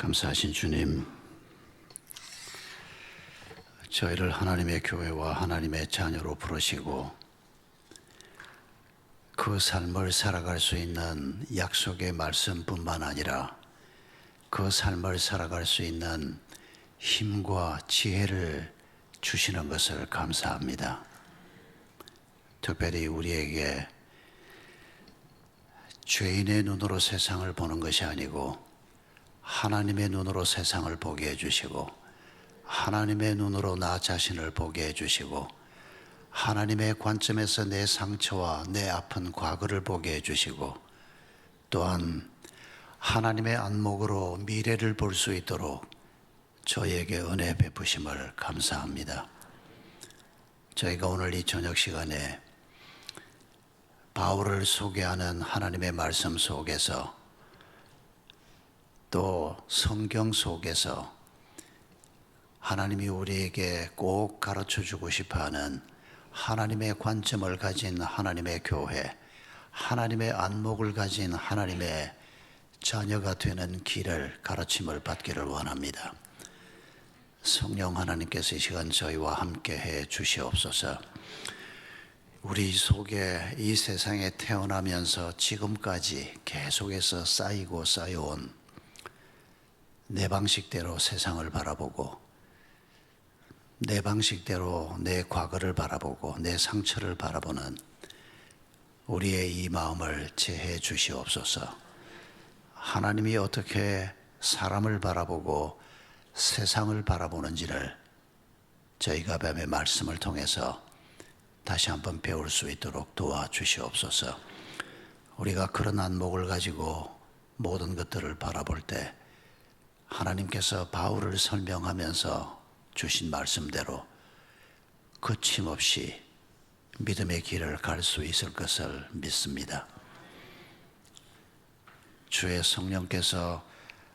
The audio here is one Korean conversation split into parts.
감사하신 주님, 저희를 하나님의 교회와 하나님의 자녀로 부르시고 그 삶을 살아갈 수 있는 약속의 말씀뿐만 아니라 그 삶을 살아갈 수 있는 힘과 지혜를 주시는 것을 감사합니다. 특별히 우리에게 죄인의 눈으로 세상을 보는 것이 아니고 하나님의 눈으로 세상을 보게 해주시고 하나님의 눈으로 나 자신을 보게 해주시고 하나님의 관점에서 내 상처와 내 아픈 과거를 보게 해주시고 또한 하나님의 안목으로 미래를 볼 수 있도록 저에게 은혜 베푸심을 감사합니다. 저희가 오늘 이 저녁 시간에 바울을 소개하는 하나님의 말씀 속에서 또 성경 속에서 하나님이 우리에게 꼭 가르쳐 주고 싶어하는 하나님의 관점을 가진 하나님의 교회, 하나님의 안목을 가진 하나님의 자녀가 되는 길을 가르침을 받기를 원합니다. 성령 하나님께서 이 시간 저희와 함께 해 주시옵소서. 우리 속에 이 세상에 태어나면서 지금까지 계속해서 쌓이고 쌓여온 내 방식대로 세상을 바라보고 내 방식대로 내 과거를 바라보고 내 상처를 바라보는 우리의 이 마음을 제해 주시옵소서. 하나님이 어떻게 사람을 바라보고 세상을 바라보는지를 저희가 뱀의 말씀을 통해서 다시 한번 배울 수 있도록 도와주시옵소서. 우리가 그런 안목을 가지고 모든 것들을 바라볼 때 하나님께서 바울을 설명하면서 주신 말씀대로 거침없이 믿음의 길을 갈 수 있을 것을 믿습니다. 주의 성령께서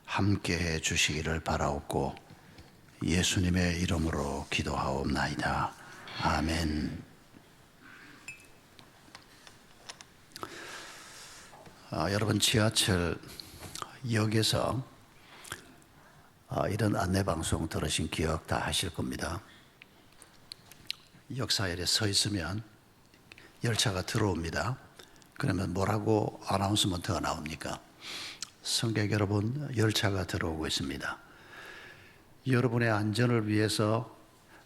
함께해 주시기를 바라옵고 예수님의 이름으로 기도하옵나이다. 아멘. 여러분 지하철역에서 이런 안내방송 들으신 기억 다 하실 겁니다. 역사열에 서 있으면 열차가 들어옵니다. 그러면 뭐라고 아나운스먼트가 나옵니까? 승객 여러분, 열차가 들어오고 있습니다. 여러분의 안전을 위해서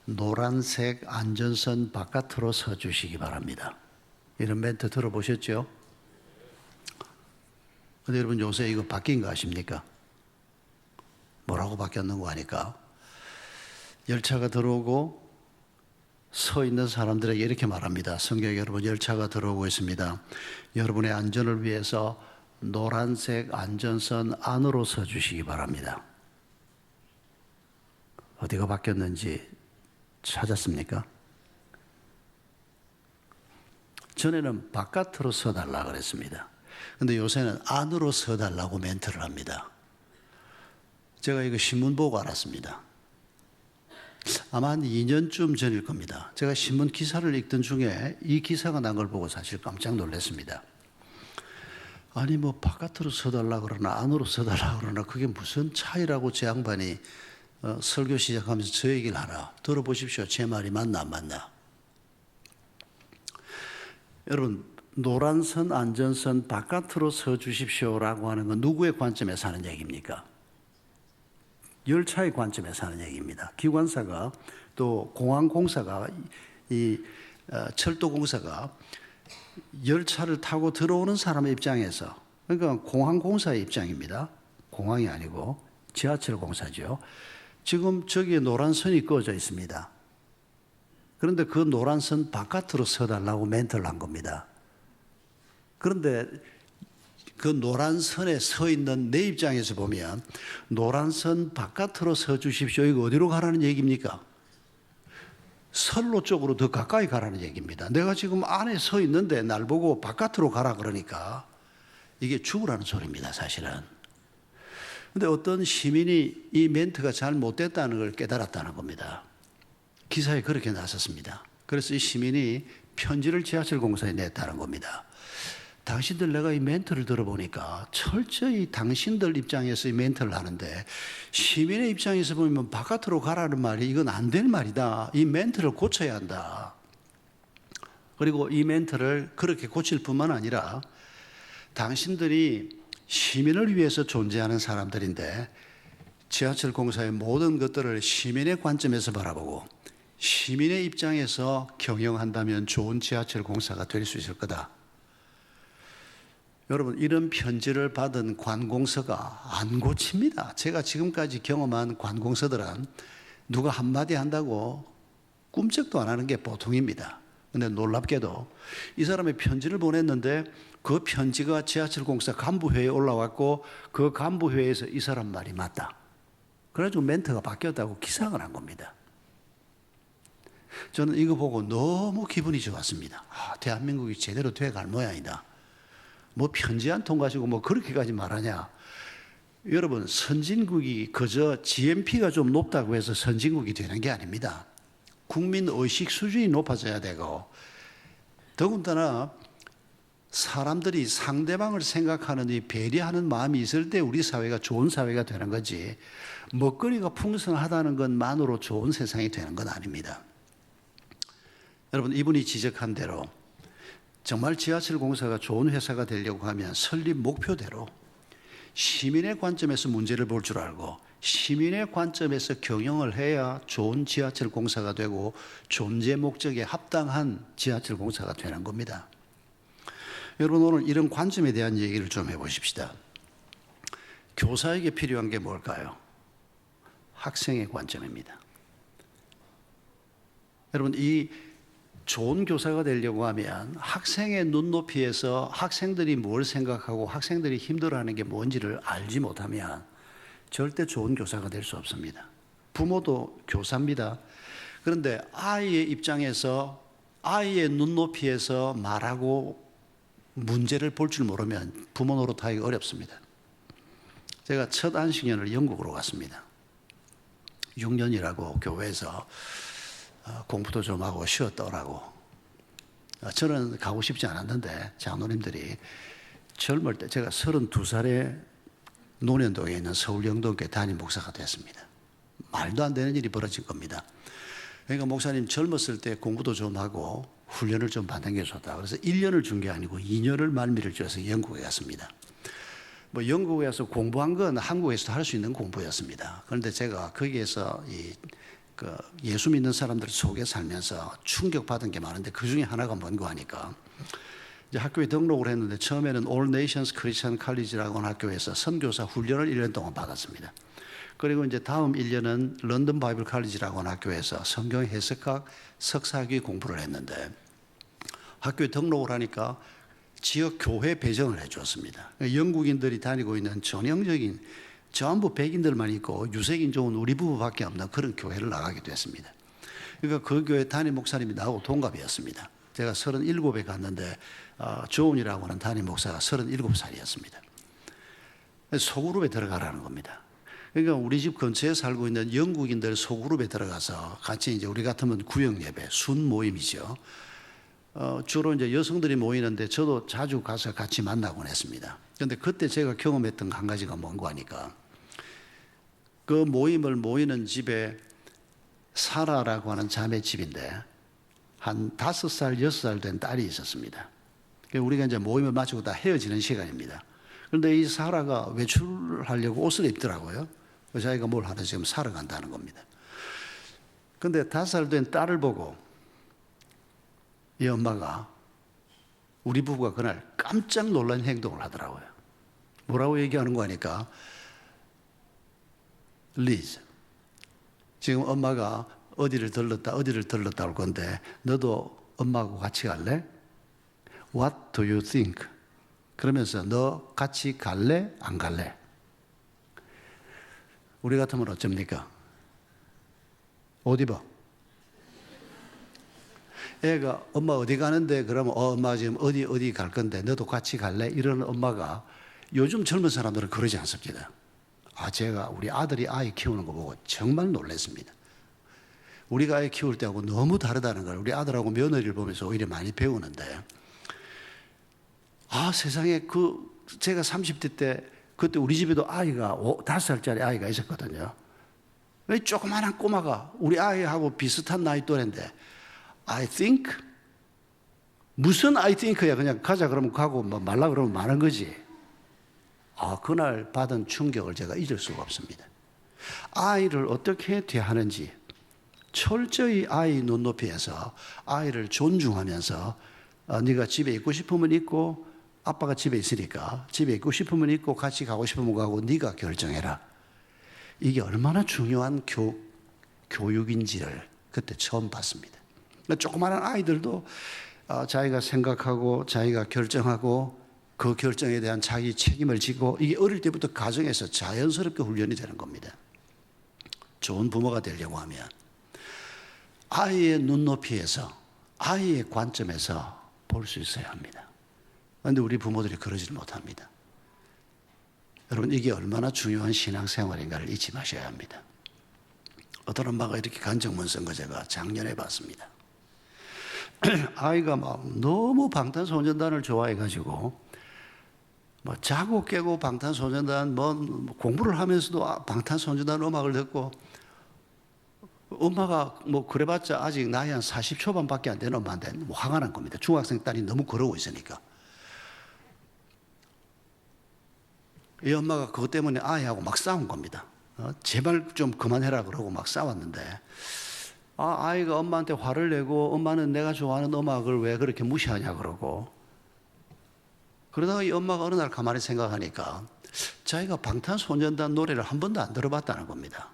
노란색 안전선 바깥으로 서주시기 바랍니다. 이런 멘트 들어보셨죠? 근데 여러분 요새 이거 바뀐 거 아십니까? 뭐라고 바뀌었는고 하니까 열차가 들어오고 서 있는 사람들에게 이렇게 말합니다. 승객 여러분, 열차가 들어오고 있습니다. 여러분의 안전을 위해서 노란색 안전선 안으로 서주시기 바랍니다. 어디가 바뀌었는지 찾았습니까? 전에는 바깥으로 서달라 그랬습니다. 근데 요새는 안으로 서달라고 멘트를 합니다. 제가 이거 신문 보고 알았습니다. 아마 한 2년쯤 전일 겁니다. 제가 신문 기사를 읽던 중에 이 기사가 난 걸 보고 사실 깜짝 놀랐습니다. 아니 뭐 바깥으로 서달라 그러나 안으로 서달라 그러나 그게 무슨 차이라고 제 양반이 설교 시작하면서 저 얘기를 하나 들어보십시오. 제 말이 맞나 안 맞나. 여러분 노란선 안전선 바깥으로 서주십시오라고 하는 건 누구의 관점에서 하는 얘기입니까? 열차의 관점에서 하는 얘기입니다. 기관사가 또 공항공사가 철도공사가 열차를 타고 들어오는 사람의 입장에서, 그러니까 공항공사의 입장입니다. 공항이 아니고 지하철공사죠. 지금 저기에 노란 선이 꺼져 있습니다. 그런데 그 노란 선 바깥으로 서달라고 멘트를 한 겁니다. 그런데 그 노란 선에 서 있는 내 입장에서 보면 노란 선 바깥으로 서 주십시오. 이거 어디로 가라는 얘기입니까? 선로 쪽으로 더 가까이 가라는 얘기입니다. 내가 지금 안에 서 있는데 날 보고 바깥으로 가라 그러니까 이게 죽으라는 소리입니다, 사실은. 그런데 어떤 시민이 이 멘트가 잘 못됐다는 걸 깨달았다는 겁니다. 기사에 그렇게 나섰습니다. 그래서 이 시민이 편지를 지하철공사에 냈다는 겁니다. 당신들 내가 이 멘트를 들어보니까 철저히 당신들 입장에서 이 멘트를 하는데 시민의 입장에서 보면 바깥으로 가라는 말이 이건 안 될 말이다. 이 멘트를 고쳐야 한다. 그리고 이 멘트를 그렇게 고칠 뿐만 아니라 당신들이 시민을 위해서 존재하는 사람들인데 지하철 공사의 모든 것들을 시민의 관점에서 바라보고 시민의 입장에서 경영한다면 좋은 지하철 공사가 될 수 있을 거다. 여러분, 이런 편지를 받은 관공서가 안 고칩니다. 제가 지금까지 경험한 관공서들은 누가 한마디 한다고 꿈쩍도 안 하는 게 보통입니다. 근데 놀랍게도 이 사람의 편지를 보냈는데 그 편지가 지하철 공사 간부회의에 올라왔고 그 간부회의에서 이 사람 말이 맞다. 그래가지고 멘트가 바뀌었다고 기상을 한 겁니다. 저는 이거 보고 너무 기분이 좋았습니다. 대한민국이 제대로 돼갈 모양이다. 뭐 편지 한 통 가지고 뭐 그렇게까지 말하냐. 여러분, 선진국이 그저 GNP가 좀 높다고 해서 선진국이 되는 게 아닙니다. 국민 의식 수준이 높아져야 되고 더군다나 사람들이 상대방을 생각하는 이 배려하는 마음이 있을 때 우리 사회가 좋은 사회가 되는 거지 먹거리가 풍성하다는 것만으로 좋은 세상이 되는 건 아닙니다. 여러분, 이분이 지적한 대로 정말 지하철 공사가 좋은 회사가 되려고 하면 설립 목표대로 시민의 관점에서 문제를 볼 줄 알고 시민의 관점에서 경영을 해야 좋은 지하철 공사가 되고 존재 목적에 합당한 지하철 공사가 되는 겁니다. 여러분, 오늘 이런 관점에 대한 얘기를 좀 해보십시다. 교사에게 필요한 게 뭘까요? 학생의 관점입니다. 여러분, 이 좋은 교사가 되려고 하면 학생의 눈높이에서 학생들이 뭘 생각하고 학생들이 힘들어하는 게 뭔지를 알지 못하면 절대 좋은 교사가 될 수 없습니다. 부모도 교사입니다. 그런데 아이의 입장에서 아이의 눈높이에서 말하고 문제를 볼 줄 모르면 부모 노릇하기가 어렵습니다. 제가 첫 안식년을 영국으로 갔습니다. 6년이라고 교회에서 공부도 좀 하고 쉬었다 오라고. 저는 가고 싶지 않았는데 장로님들이 젊을 때 제가 32살에 논현동에 있는 서울영동교회 담임 목사가 됐습니다. 말도 안 되는 일이 벌어진 겁니다. 그러니까 목사님 젊었을 때 공부도 좀 하고 훈련을 좀 받는 게 좋다. 그래서 1년을 준 게 아니고 2년을 말미를 줘서 영국에 갔습니다. 뭐 영국에 가서 공부한 건 한국에서도 할 수 있는 공부였습니다. 그런데 제가 거기에서 예수 믿는 사람들 속에 살면서 충격받은 게 많은데 그 중에 하나가 뭔가 하니까 이제 학교에 등록을 했는데 처음에는 All Nations Christian College라고 하는 학교에서 선교사 훈련을 1년 동안 받았습니다. 그리고 이제 다음 1년은 런던 바이블 칼리지라고 하는 학교에서 성경 해석학 석사학위 공부를 했는데 학교에 등록을 하니까 지역 교회 배정을 해 주었습니다. 영국인들이 다니고 있는 전형적인 전부 백인들만 있고 유색인 좋은 우리 부부밖에 없는 그런 교회를 나가게 됐습니다. 그러니까 그 교회 담임 목사님이 나하고 동갑이었습니다. 제가 37에 갔는데 조은이라고 하는 담임 목사가 37살이었습니다. 소그룹에 들어가라는 겁니다. 그러니까 우리 집 근처에 살고 있는 영국인들 소그룹에 들어가서 같이 이제 우리 같으면 구역 예배, 순 모임이죠. 주로 이제 여성들이 모이는데 저도 자주 가서 같이 만나곤 했습니다. 그런데 그때 제가 경험했던 한 가지가 뭔가 하니까 그 모임을 모이는 집에 사라라고 하는 자매 집인데 한 5살, 6살 된 딸이 있었습니다. 우리가 이제 모임을 마치고 다 헤어지는 시간입니다. 그런데 이 사라가 외출하려고 옷을 입더라고요. 자기가 뭘 하나 지금 사러 간다는 겁니다. 그런데 5살 된 딸을 보고 이 엄마가 우리 부부가 그날 깜짝 놀란 행동을 하더라고요. 뭐라고 얘기하는 거 하니까 리즈, 지금 엄마가 어디를 들렀다 올 건데 너도 엄마하고 같이 갈래? What do you think? 그러면서 너 같이 갈래? 안 갈래? 우리 같으면 어쩝니까? 옷 입어. 애가 엄마 어디 가는데 그러면 엄마 지금 어디 갈 건데 너도 같이 갈래? 이러는 엄마가 요즘 젊은 사람들은 그러지 않습니다. 제가 우리 아들이 아이 키우는 거 보고 정말 놀랐습니다. 우리가 아이 키울 때하고 너무 다르다는 걸 우리 아들하고 며느리를 보면서 오히려 많이 배우는데 세상에 제가 30대 때 그때 우리 집에도 아이가 5살짜리 아이가 있었거든요. 조그마한 꼬마가 우리 아이하고 비슷한 나이 또래인데 I think? 무슨 I think야. 그냥 가자 그러면 가고 말라 그러면 마는 거지. 그날 받은 충격을 제가 잊을 수가 없습니다. 아이를 어떻게 대하는지 철저히 아이 눈높이에서 아이를 존중하면서 네가 집에 있고 싶으면 있고 아빠가 집에 있으니까 집에 있고 싶으면 있고 같이 가고 싶으면 가고 네가 결정해라. 이게 얼마나 중요한 교육인지를 그때 처음 봤습니다. 조그마한 아이들도 자기가 생각하고 자기가 결정하고 그 결정에 대한 자기 책임을 지고 이게 어릴 때부터 가정에서 자연스럽게 훈련이 되는 겁니다. 좋은 부모가 되려고 하면 아이의 눈높이에서 아이의 관점에서 볼 수 있어야 합니다. 그런데 우리 부모들이 그러지를 못합니다. 여러분 이게 얼마나 중요한 신앙생활인가를 잊지 마셔야 합니다. 어떤 엄마가 이렇게 간증문 쓴 거 제가 작년에 봤습니다. 아이가 막 너무 방탄소년단을 좋아해가지고 자고 깨고 방탄소년단 공부를 하면서도 방탄소년단 음악을 듣고 엄마가 그래봤자 아직 나이 한 40초반밖에 안 되는 엄마인데 화가 난 겁니다. 중학생 딸이 너무 그러고 있으니까. 이 엄마가 그것 때문에 아이하고 막 싸운 겁니다. 제발 좀 그만해라 그러고 막 싸웠는데 아이가 엄마한테 화를 내고 엄마는 내가 좋아하는 음악을 왜 그렇게 무시하냐 그러고 그러다가 이 엄마가 어느 날 가만히 생각하니까 자기가 방탄소년단 노래를 한 번도 안 들어봤다는 겁니다.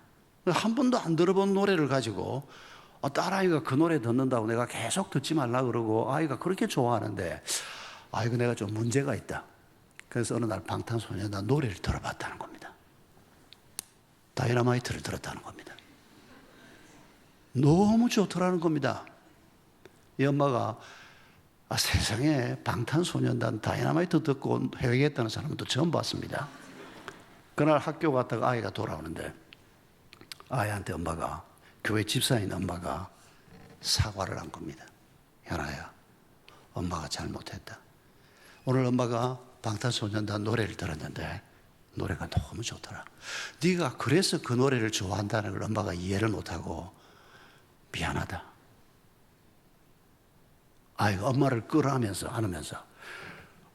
한 번도 안 들어본 노래를 가지고 딸아이가 그 노래 듣는다고 내가 계속 듣지 말라 그러고 아이가 그렇게 좋아하는데 이거 내가 좀 문제가 있다. 그래서 어느 날 방탄소년단 노래를 들어봤다는 겁니다. 다이너마이트를 들었다는 겁니다. 너무 좋더라는 겁니다. 이 엄마가 세상에 방탄소년단 다이너마이트 듣고 회개했다는 사람은 또 처음 봤습니다. 그날 학교 갔다가 아이가 돌아오는데 아이한테 엄마가 교회 집사인 엄마가 사과를 한 겁니다. 현아야, 엄마가 잘못했다. 오늘 엄마가 방탄소년단 노래를 들었는데 노래가 너무 좋더라. 네가 그래서 그 노래를 좋아한다는 걸 엄마가 이해를 못하고 미안하다. 아이가 엄마를 끌어안으면서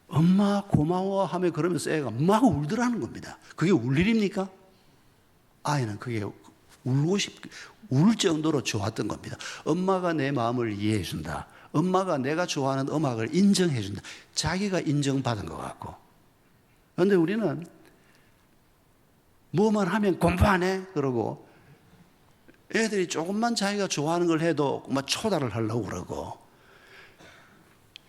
엄마 고마워 하며 그러면서 애가 막 울더라는 겁니다. 그게 울 일입니까? 아이는 그게 울 정도로 좋았던 겁니다. 엄마가 내 마음을 이해해 준다. 엄마가 내가 좋아하는 음악을 인정해 준다. 자기가 인정받은 것 같고. 그런데 우리는 뭐만 하면 공부 안 해? 그러고 애들이 조금만 자기가 좋아하는 걸 해도 막 초달을 하려고 그러고.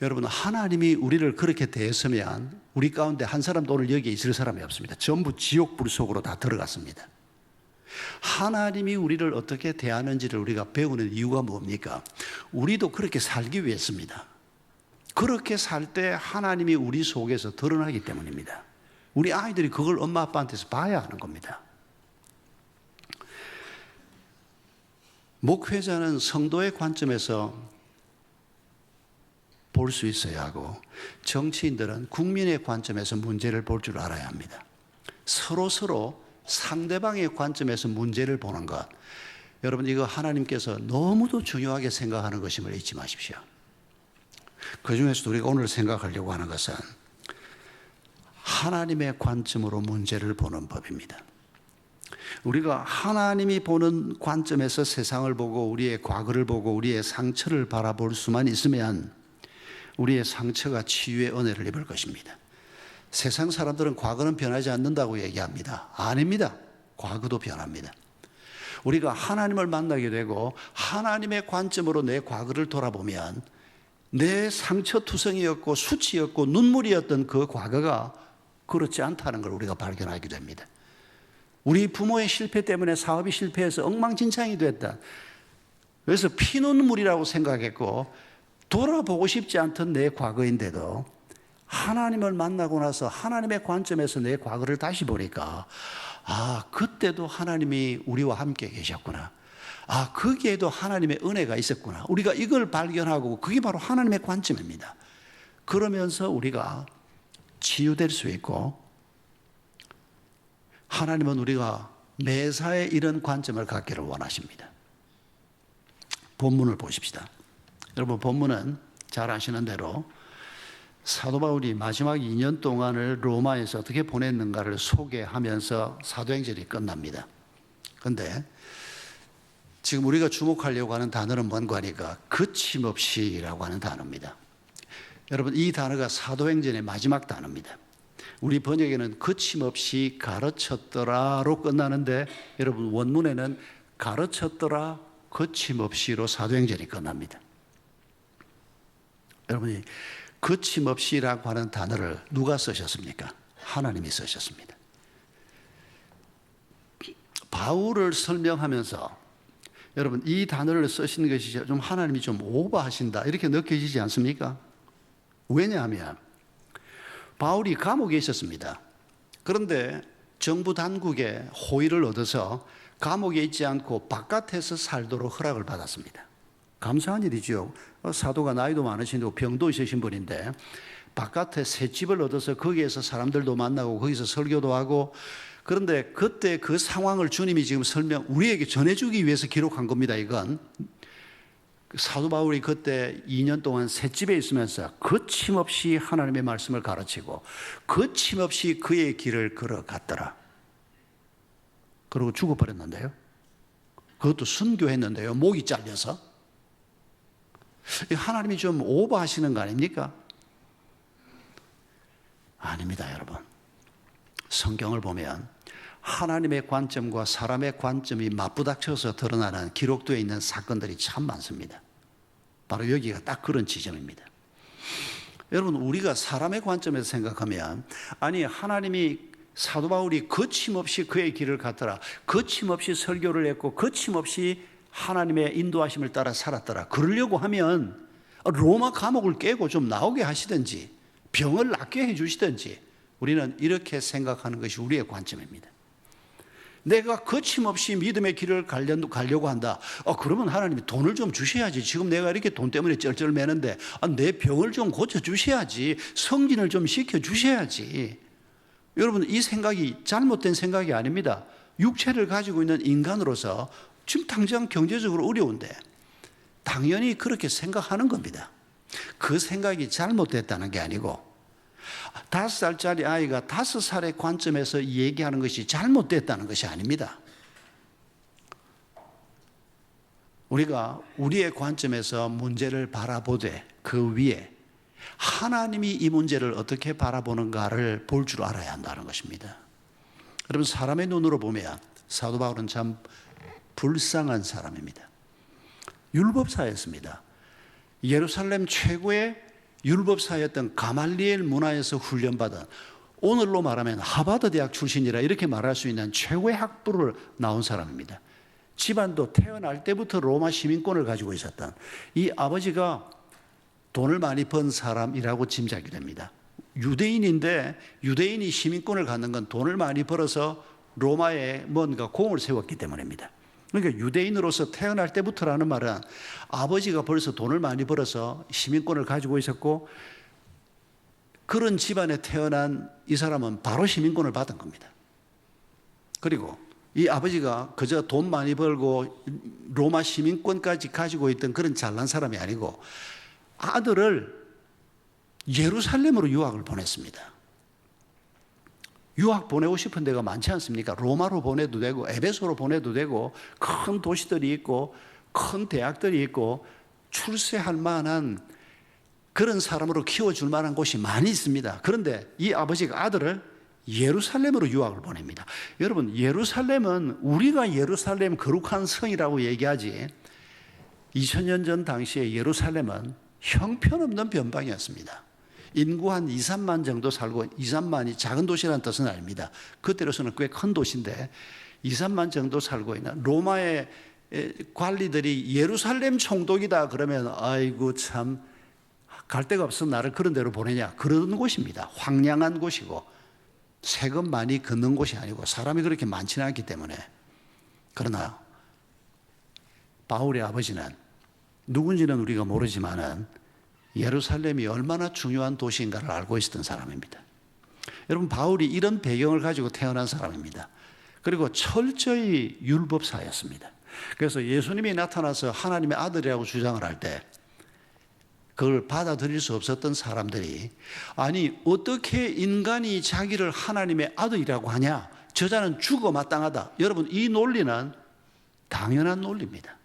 여러분, 하나님이 우리를 그렇게 대했으면 우리 가운데 한 사람도 오늘 여기에 있을 사람이 없습니다. 전부 지옥불 속으로 다 들어갔습니다. 하나님이 우리를 어떻게 대하는지를 우리가 배우는 이유가 뭡니까? 우리도 그렇게 살기 위해서입니다. 그렇게 살 때 하나님이 우리 속에서 드러나기 때문입니다. 우리 아이들이 그걸 엄마 아빠한테서 봐야 하는 겁니다. 목회자는 성도의 관점에서 볼 수 있어야 하고 정치인들은 국민의 관점에서 문제를 볼 줄 알아야 합니다. 서로 상대방의 관점에서 문제를 보는 것, 여러분 이거 하나님께서 너무도 중요하게 생각하는 것임을 잊지 마십시오. 그 중에서도 우리가 오늘 생각하려고 하는 것은 하나님의 관점으로 문제를 보는 법입니다. 우리가 하나님이 보는 관점에서 세상을 보고 우리의 과거를 보고 우리의 상처를 바라볼 수만 있으면 우리의 상처가 치유의 은혜를 입을 것입니다. 세상 사람들은 과거는 변하지 않는다고 얘기합니다. 아닙니다. 과거도 변합니다. 우리가 하나님을 만나게 되고 하나님의 관점으로 내 과거를 돌아보면 내 상처투성이었고 수치였고 눈물이었던 그 과거가 그렇지 않다는 걸 우리가 발견하게 됩니다. 우리 부모의 실패 때문에 사업이 실패해서 엉망진창이 됐다. 그래서 피눈물이라고 생각했고 돌아보고 싶지 않던 내 과거인데도 하나님을 만나고 나서 하나님의 관점에서 내 과거를 다시 보니까 그때도 하나님이 우리와 함께 계셨구나. 거기에도 하나님의 은혜가 있었구나. 우리가 이걸 발견하고 그게 바로 하나님의 관점입니다. 그러면서 우리가 치유될 수 있고, 하나님은 우리가 매사에 이런 관점을 갖기를 원하십니다. 본문을 보십시다. 여러분, 본문은 잘 아시는 대로 사도 바울이 마지막 2년 동안을 로마에서 어떻게 보냈는가를 소개하면서 사도행전이 끝납니다. 그런데 지금 우리가 주목하려고 하는 단어는 뭔가 하니까 거침없이라고 하는 단어입니다. 여러분, 이 단어가 사도행전의 마지막 단어입니다. 우리 번역에는 거침없이 가르쳤더라로 끝나는데, 여러분 원문에는 가르쳤더라 거침없이로 사도행전이 끝납니다. 여러분이 거침없이라고 하는 단어를 누가 쓰셨습니까? 하나님이 쓰셨습니다. 바울을 설명하면서 여러분, 이 단어를 쓰시는 것이 좀 하나님이 좀 오버하신다 이렇게 느껴지지 않습니까? 왜냐하면 바울이 감옥에 있었습니다. 그런데 정부 당국의 호의를 얻어서 감옥에 있지 않고 바깥에서 살도록 허락을 받았습니다. 감사한 일이죠. 사도가 나이도 많으신데 병도 있으신 분인데 바깥에 새 집을 얻어서 거기에서 사람들도 만나고 거기서 설교도 하고, 그런데 그때 그 상황을 주님이 지금 우리에게 전해주기 위해서 기록한 겁니다. 이건 사도 바울이 그때 2년 동안 새 집에 있으면서 거침없이 하나님의 말씀을 가르치고 거침없이 그의 길을 걸어갔더라. 그리고 죽어버렸는데요. 그것도 순교했는데요. 목이 잘려서. 하나님이 좀 오버하시는 거 아닙니까? 아닙니다, 여러분. 성경을 보면 하나님의 관점과 사람의 관점이 맞부닥쳐서 드러나는 기록되어 있는 사건들이 참 많습니다. 바로 여기가 딱 그런 지점입니다. 여러분, 우리가 사람의 관점에서 생각하면, 아니 하나님이 사도 바울이 거침없이 그의 길을 갔더라, 거침없이 설교를 했고 거침없이 하나님의 인도하심을 따라 살았더라, 그러려고 하면 로마 감옥을 깨고 좀 나오게 하시든지 병을 낫게 해주시든지, 우리는 이렇게 생각하는 것이 우리의 관점입니다. 내가 거침없이 믿음의 길을 가려고 한다. 그러면 하나님이 돈을 좀 주셔야지. 지금 내가 이렇게 돈 때문에 쩔쩔매는데 내 병을 좀 고쳐주셔야지. 성진을 좀 시켜주셔야지. 여러분, 이 생각이 잘못된 생각이 아닙니다. 육체를 가지고 있는 인간으로서 지금 당장 경제적으로 어려운데 당연히 그렇게 생각하는 겁니다. 그 생각이 잘못됐다는 게 아니고 5살짜리 아이가 5살의 관점에서 얘기하는 것이 잘못됐다는 것이 아닙니다. 우리가 우리의 관점에서 문제를 바라보되 그 위에 하나님이 이 문제를 어떻게 바라보는가를 볼 줄 알아야 한다는 것입니다. 여러분, 사람의 눈으로 보면 사도 바울은 참 불쌍한 사람입니다. 율법사였습니다. 예루살렘 최고의 율법사였던 가말리엘 문화에서 훈련받은, 오늘로 말하면 하버드 대학 출신이라 이렇게 말할 수 있는 최고의 학부를 나온 사람입니다. 집안도 태어날 때부터 로마 시민권을 가지고 있었던, 이 아버지가 돈을 많이 번 사람이라고 짐작이 됩니다. 유대인인데 유대인이 시민권을 갖는 건 돈을 많이 벌어서 로마에 뭔가 공을 세웠기 때문입니다. 그러니까 유대인으로서 태어날 때부터라는 말은 아버지가 벌써 돈을 많이 벌어서 시민권을 가지고 있었고, 그런 집안에 태어난 이 사람은 바로 시민권을 받은 겁니다. 그리고 이 아버지가 그저 돈 많이 벌고 로마 시민권까지 가지고 있던 그런 잘난 사람이 아니고 아들을 예루살렘으로 유학을 보냈습니다. 유학 보내고 싶은 데가 많지 않습니까? 로마로 보내도 되고 에베소로 보내도 되고 큰 도시들이 있고 큰 대학들이 있고 출세할 만한 그런 사람으로 키워줄 만한 곳이 많이 있습니다. 그런데 이 아버지가 아들을 예루살렘으로 유학을 보냅니다. 여러분, 예루살렘은 우리가 예루살렘 거룩한 성이라고 얘기하지 2000년 전 당시에 예루살렘은 형편없는 변방이었습니다. 인구 한 2, 3만 정도 살고, 2, 3만이 작은 도시라는 뜻은 아닙니다. 그때로서는 꽤 큰 도시인데 2, 3만 정도 살고 있는 로마의 관리들이 예루살렘 총독이다 그러면 아이고 참 갈 데가 없어 나를 그런 데로 보내냐, 그런 곳입니다. 황량한 곳이고 세금 많이 걷는 곳이 아니고 사람이 그렇게 많지는 않기 때문에. 그러나 바울의 아버지는 누군지는 우리가 모르지만은 예루살렘이 얼마나 중요한 도시인가를 알고 있었던 사람입니다. 여러분, 바울이 이런 배경을 가지고 태어난 사람입니다. 그리고 철저히 율법사였습니다. 그래서 예수님이 나타나서 하나님의 아들이라고 주장을 할 때 그걸 받아들일 수 없었던 사람들이, 아니 어떻게 인간이 자기를 하나님의 아들이라고 하냐, 저자는 죽어 마땅하다. 여러분, 이 논리는 당연한 논리입니다.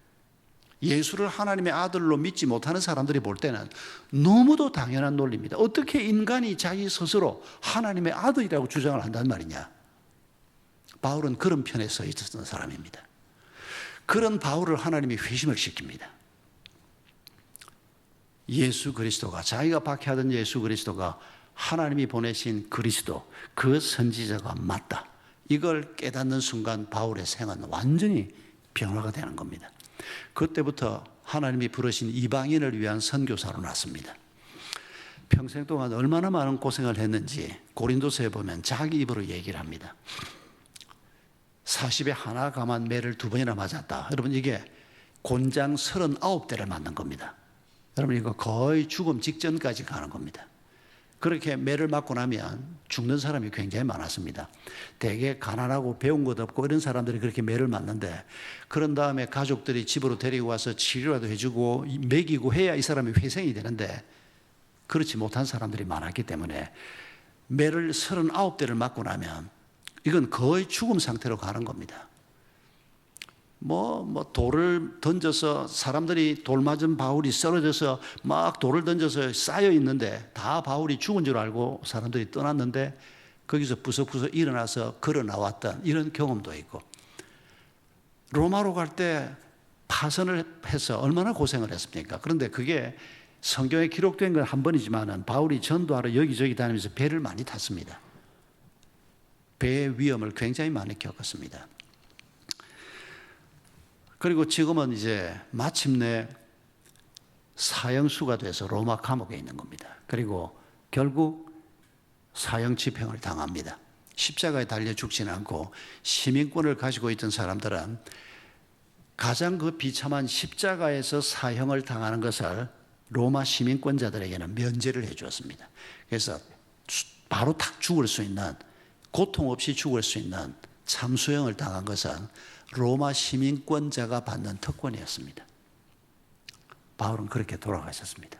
예수를 하나님의 아들로 믿지 못하는 사람들이 볼 때는 너무도 당연한 논리입니다. 어떻게 인간이 자기 스스로 하나님의 아들이라고 주장을 한단 말이냐. 바울은 그런 편에 서 있었던 사람입니다. 그런 바울을 하나님이 회심을 시킵니다. 예수 그리스도가, 자기가 박해하던 예수 그리스도가 하나님이 보내신 그리스도, 그 선지자가 맞다. 이걸 깨닫는 순간 바울의 생은 완전히 변화가 되는 겁니다. 그때부터 하나님이 부르신 이방인을 위한 선교사로 났습니다. 평생 동안 얼마나 많은 고생을 했는지 고린도서에 보면 자기 입으로 얘기를 합니다. 40에 하나 감한 매를 2번이나 맞았다. 여러분, 이게 곤장 39대를 맞는 겁니다. 여러분, 이거 거의 죽음 직전까지 가는 겁니다. 그렇게 매를 맞고 나면 죽는 사람이 굉장히 많았습니다. 되게 가난하고 배운 것 없고 이런 사람들이 그렇게 매를 맞는데, 그런 다음에 가족들이 집으로 데리고 와서 치료라도 해주고 먹이고 해야 이 사람이 회생이 되는데, 그렇지 못한 사람들이 많았기 때문에 매를 39대를 맞고 나면 이건 거의 죽음 상태로 가는 겁니다. 돌을 던져서 사람들이 돌 맞은 바울이 쓰러져서 막 돌을 던져서 쌓여 있는데 다 바울이 죽은 줄 알고 사람들이 떠났는데 거기서 부석부석 일어나서 걸어 나왔던 이런 경험도 있고, 로마로 갈 때 파선을 해서 얼마나 고생을 했습니까? 그런데 그게 성경에 기록된 건 한 번이지만은 바울이 전도하러 여기저기 다니면서 배를 많이 탔습니다. 배의 위험을 굉장히 많이 겪었습니다. 그리고 지금은 이제 마침내 사형수가 돼서 로마 감옥에 있는 겁니다. 그리고 결국 사형 집행을 당합니다. 십자가에 달려 죽지는 않고 시민권을 가지고 있던 사람들은 가장 그 비참한 십자가에서 사형을 당하는 것을 로마 시민권자들에게는 면제를 해 주었습니다. 그래서 바로 탁 죽을 수 있는, 고통 없이 죽을 수 있는 참수형을 당한 것은 로마 시민권자가 받는 특권이었습니다. 바울은 그렇게 돌아가셨습니다.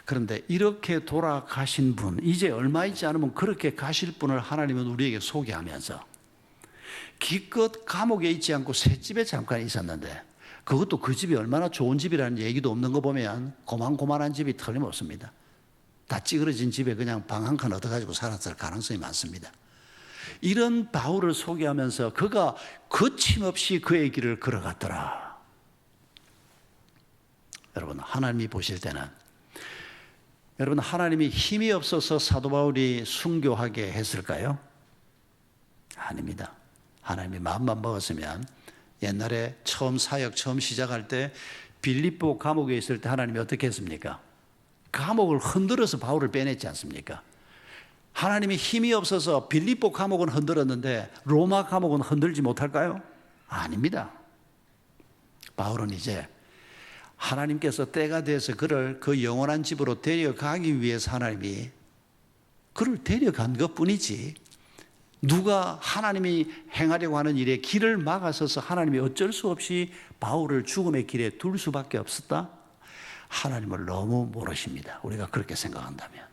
그런데 이렇게 돌아가신 분, 이제 얼마 있지 않으면 그렇게 가실 분을 하나님은 우리에게 소개하면서 기껏 감옥에 있지 않고 셋집에 잠깐 있었는데, 그것도 그 집이 얼마나 좋은 집이라는 얘기도 없는 거 보면 고만고만한 집이 틀림없습니다. 다 찌그러진 집에 그냥 방 한 칸 얻어가지고 살았을 가능성이 많습니다. 이런 바울을 소개하면서 그가 거침없이 그의 길을 걸어갔더라. 여러분, 하나님이 보실 때는, 여러분, 하나님이 힘이 없어서 사도 바울이 순교하게 했을까요? 아닙니다. 하나님이 마음만 먹었으면, 옛날에 처음 사역 처음 시작할 때 빌립보 감옥에 있을 때 하나님이 어떻게 했습니까? 감옥을 흔들어서 바울을 빼냈지 않습니까? 하나님이 힘이 없어서 빌립보 감옥은 흔들었는데 로마 감옥은 흔들지 못할까요? 아닙니다. 바울은 이제 하나님께서 때가 돼서 그를 그 영원한 집으로 데려가기 위해서 하나님이 그를 데려간 것뿐이지, 누가 하나님이 행하려고 하는 일에 길을 막아서서 하나님이 어쩔 수 없이 바울을 죽음의 길에 둘 수밖에 없었다? 하나님을 너무 모르십니다. 우리가 그렇게 생각한다면.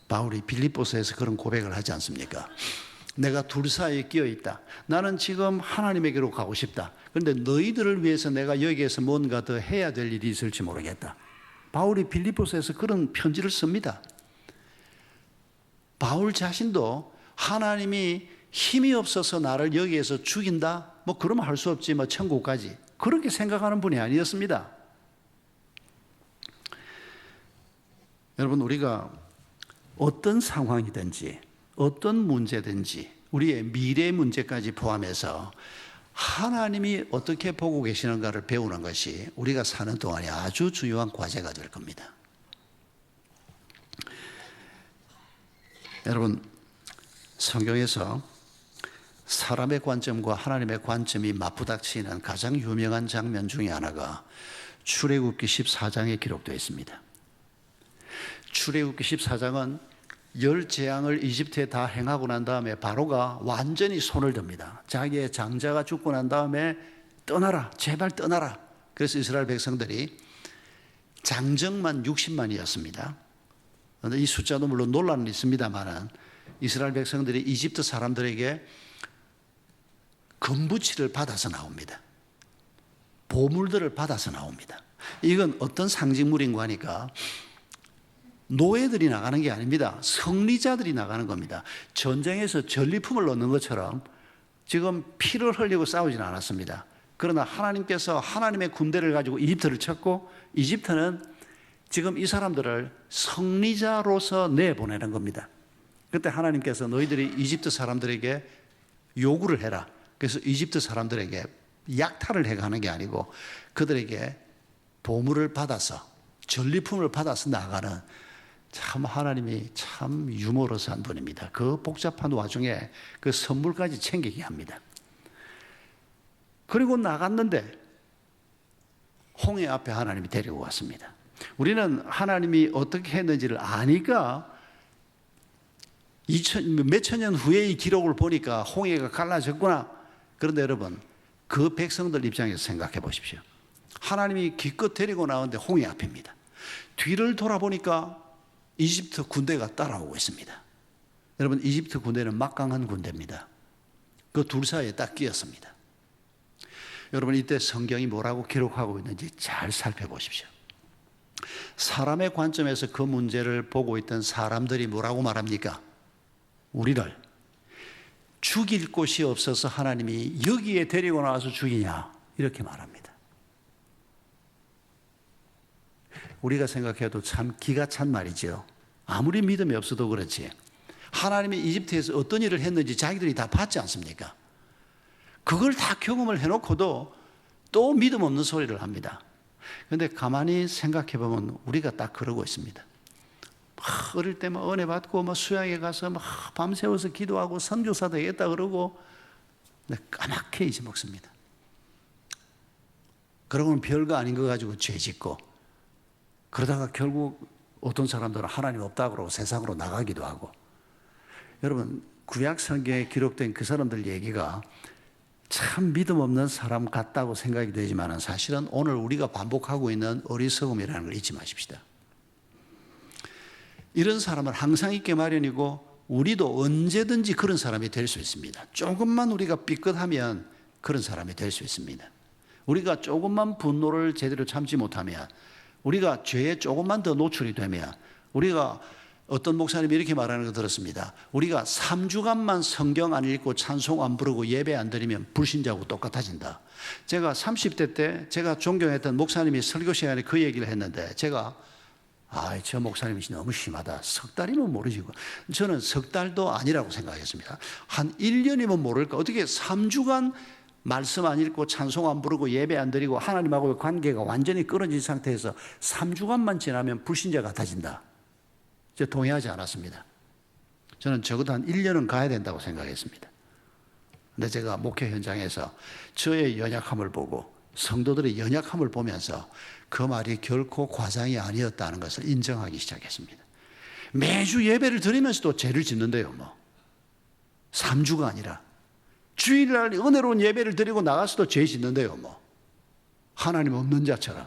바울이 빌립보서에서 그런 고백을 하지 않습니까? 내가 둘 사이에 끼어 있다. 나는 지금 하나님에게로 가고 싶다. 그런데 너희들을 위해서 내가 여기에서 뭔가 더 해야 될 일이 있을지 모르겠다. 바울이 빌립보서에서 그런 편지를 씁니다. 바울 자신도 하나님이 힘이 없어서 나를 여기에서 죽인다? 그러면 할 수 없지, 천국까지. 그렇게 생각하는 분이 아니었습니다. 여러분, 우리가 어떤 상황이든지 어떤 문제든지 우리의 미래 문제까지 포함해서 하나님이 어떻게 보고 계시는가를 배우는 것이 우리가 사는 동안에 아주 중요한 과제가 될 겁니다. 여러분, 성경에서 사람의 관점과 하나님의 관점이 맞부닥치는 가장 유명한 장면 중에 하나가 출애굽기 14장에 기록되어 있습니다. 출애굽기 14장은 열 재앙을 이집트에 다 행하고 난 다음에 바로가 완전히 손을 듭니다. 자기의 장자가 죽고 난 다음에 떠나라, 제발 떠나라. 그래서 이스라엘 백성들이 장정만 60만이었습니다. 이 숫자도 물론 논란은 있습니다만 이스라엘 백성들이 이집트 사람들에게 금부치를 받아서 나옵니다. 보물들을 받아서 나옵니다. 이건 어떤 상징물인가 하니까 노예들이 나가는 게 아닙니다. 승리자들이 나가는 겁니다. 전쟁에서 전리품을 얻는 것처럼 지금 피를 흘리고 싸우지는 않았습니다. 그러나 하나님께서 하나님의 군대를 가지고 이집트를 쳤고 이집트는 지금 이 사람들을 승리자로서 내보내는 겁니다. 그때 하나님께서 너희들이 이집트 사람들에게 요구를 해라. 그래서 이집트 사람들에게 약탈을 해가는 게 아니고 그들에게 보물을 받아서 전리품을 받아서 나가는 참 하나님이 참 유머러스한 분입니다. 그 복잡한 와중에 그 선물까지 챙기게 합니다. 그리고 나갔는데 홍해 앞에 하나님이 데리고 왔습니다. 우리는 하나님이 어떻게 했는지를 아니까 몇천 년 후의 기록을 보니까 홍해가 갈라졌구나. 그런데 여러분 그 백성들 입장에서 생각해 보십시오. 하나님이 기껏 데리고 나오는데 홍해 앞입니다. 뒤를 돌아보니까 이집트 군대가 따라오고 있습니다. 여러분 이집트 군대는 막강한 군대입니다. 그 둘 사이에 딱 끼었습니다. 여러분 이때 성경이 뭐라고 기록하고 있는지 잘 살펴보십시오. 사람의 관점에서 그 문제를 보고 있던 사람들이 뭐라고 말합니까? 우리를 죽일 곳이 없어서 하나님이 여기에 데리고 나와서 죽이냐 이렇게 말합니다. 우리가 생각해도 참 기가 찬 말이죠. 아무리 믿음이 없어도 그렇지 하나님이 이집트에서 어떤 일을 했는지 자기들이 다 봤지 않습니까? 그걸 다 경험을 해놓고도 또 믿음 없는 소리를 합니다. 그런데 가만히 생각해 보면 우리가 딱 그러고 있습니다. 어릴 때 은혜 받고 수양에 가서 밤새워서 기도하고 선교사도 했다 그러고 까맣게 잊어먹습니다. 그러고는 별거 아닌 거 가지고 죄 짓고 그러다가 결국 어떤 사람들은 하나님 없다 그러고 세상으로 나가기도 하고. 여러분 구약 성경에 기록된 그 사람들 얘기가 참 믿음 없는 사람 같다고 생각이 되지만 사실은 오늘 우리가 반복하고 있는 어리석음이라는 걸 잊지 마십시다. 이런 사람은 항상 있게 마련이고 우리도 언제든지 그런 사람이 될 수 있습니다. 조금만 우리가 삐끗하면 그런 사람이 될 수 있습니다. 우리가 조금만 분노를 제대로 참지 못하면 우리가 죄에 조금만 더 노출이 되면 우리가 어떤 목사님이 이렇게 말하는 거 들었습니다. 우리가 3주간만 성경 안 읽고 찬송 안 부르고 예배 안 드리면 불신자하고 똑같아진다. 제가 30대 때 제가 존경했던 목사님이 설교 시간에 그 얘기를 했는데 제가 저 목사님이 너무 심하다. 석 달이면 모르지. 저는 석 달도 아니라고 생각했습니다. 한 1년이면 모를까. 어떻게 3주간 말씀 안 읽고 찬송 안 부르고 예배 안 드리고 하나님하고의 관계가 완전히 끊어진 상태에서 3주간만 지나면 불신자 같아진다. 제가 동의하지 않았습니다. 저는 적어도 한 1년은 가야 된다고 생각했습니다. 근데 제가 목회 현장에서 저의 연약함을 보고 성도들의 연약함을 보면서 그 말이 결코 과장이 아니었다는 것을 인정하기 시작했습니다. 매주 예배를 드리면서도 죄를 짓는데요. 3주가 아니라 주일날 은혜로운 예배를 드리고 나가서도 죄 짓는데요. 하나님 없는 자처럼.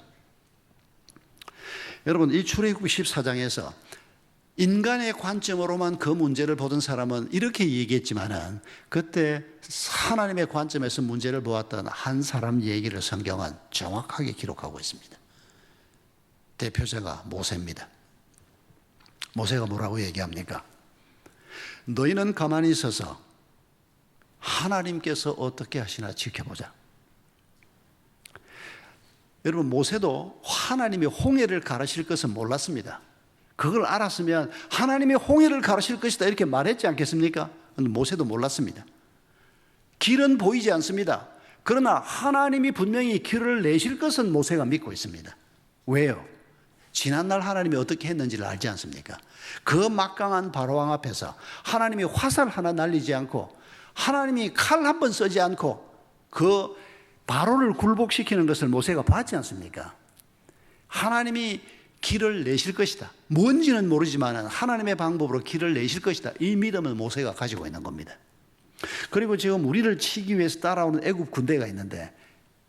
여러분 이 출애굽기 14장에서 인간의 관점으로만 그 문제를 보던 사람은 이렇게 얘기했지만은 그때 하나님의 관점에서 문제를 보았던 한 사람 얘기를 성경은 정확하게 기록하고 있습니다. 대표자가 모세입니다. 모세가 뭐라고 얘기합니까? 너희는 가만히 있어서 하나님께서 어떻게 하시나 지켜보자. 여러분 모세도 하나님이 홍해를 가르칠 것은 몰랐습니다. 그걸 알았으면 하나님이 홍해를 가르칠 것이다 이렇게 말했지 않겠습니까? 근데 모세도 몰랐습니다. 길은 보이지 않습니다. 그러나 하나님이 분명히 길을 내실 것은 모세가 믿고 있습니다. 왜요? 지난날 하나님이 어떻게 했는지를 알지 않습니까? 그 막강한 바로왕 앞에서 하나님이 화살 하나 날리지 않고 하나님이 칼 한 번 쓰지 않고 그 바로를 굴복시키는 것을 모세가 봤지 않습니까? 하나님이 길을 내실 것이다. 뭔지는 모르지만 하나님의 방법으로 길을 내실 것이다. 이 믿음을 모세가 가지고 있는 겁니다. 그리고 지금 우리를 치기 위해서 따라오는 애굽 군대가 있는데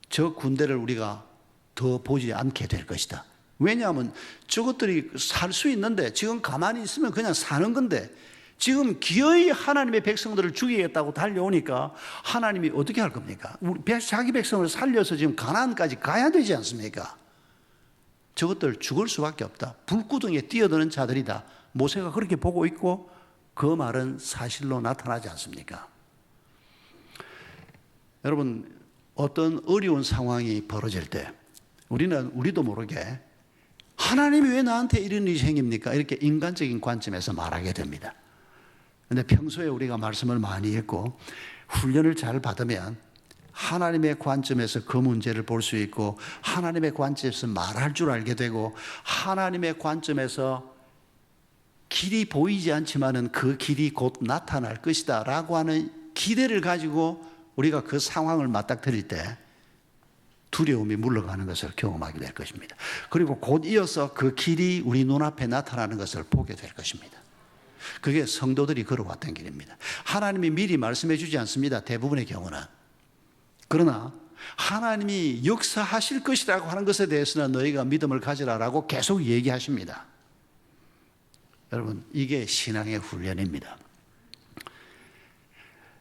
저 군대를 우리가 더 보지 않게 될 것이다. 왜냐하면 저것들이 살 수 있는데 지금 가만히 있으면 그냥 사는 건데 지금 기어이 하나님의 백성들을 죽이겠다고 달려오니까 하나님이 어떻게 할 겁니까? 자기 백성을 살려서 지금 가나안까지 가야 되지 않습니까? 저것들 죽을 수밖에 없다. 불구덩이에 뛰어드는 자들이다. 모세가 그렇게 보고 있고 그 말은 사실로 나타나지 않습니까? 여러분, 어떤 어려운 상황이 벌어질 때 우리도 모르게 하나님이 왜 나한테 이런 일이 생깁니까? 이렇게 인간적인 관점에서 말하게 됩니다. 그런데 평소에 우리가 말씀을 많이 했고 훈련을 잘 받으면 하나님의 관점에서 그 문제를 볼 수 있고 하나님의 관점에서 말할 줄 알게 되고 하나님의 관점에서 길이 보이지 않지만은 그 길이 곧 나타날 것이다 라고 하는 기대를 가지고 우리가 그 상황을 맞닥뜨릴 때 두려움이 물러가는 것을 경험하게 될 것입니다. 그리고 곧 이어서 그 길이 우리 눈앞에 나타나는 것을 보게 될 것입니다. 그게 성도들이 걸어왔던 길입니다. 하나님이 미리 말씀해 주지 않습니다. 대부분의 경우는. 그러나 하나님이 역사하실 것이라고 하는 것에 대해서는 너희가 믿음을 가지라라고 계속 얘기하십니다. 여러분, 이게 신앙의 훈련입니다.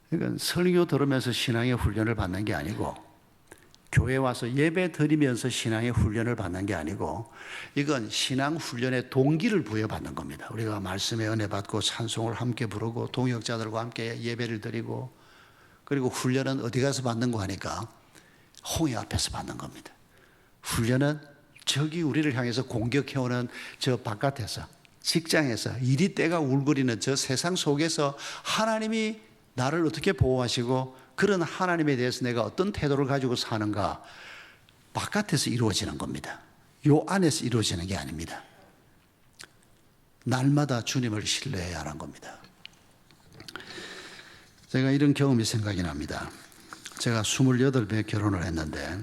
그러니까 설교 들으면서 신앙의 훈련을 받는 게 아니고 교회 와서 예배 드리면서 신앙의 훈련을 받는 게 아니고 이건 신앙 훈련의 동기를 부여받는 겁니다. 우리가 말씀의 은혜 받고 찬송을 함께 부르고 동역자들과 함께 예배를 드리고 그리고 훈련은 어디 가서 받는 거 하니까 홍해 앞에서 받는 겁니다. 훈련은 저기 우리를 향해서 공격해오는 저 바깥에서 직장에서 이리 때가 울거리는 저 세상 속에서 하나님이 나를 어떻게 보호하시고 그런 하나님에 대해서 내가 어떤 태도를 가지고 사는가 바깥에서 이루어지는 겁니다. 요 안에서 이루어지는 게 아닙니다. 날마다 주님을 신뢰해야 하는 겁니다. 제가 이런 경험이 생각이 납니다. 제가 28배 결혼을 했는데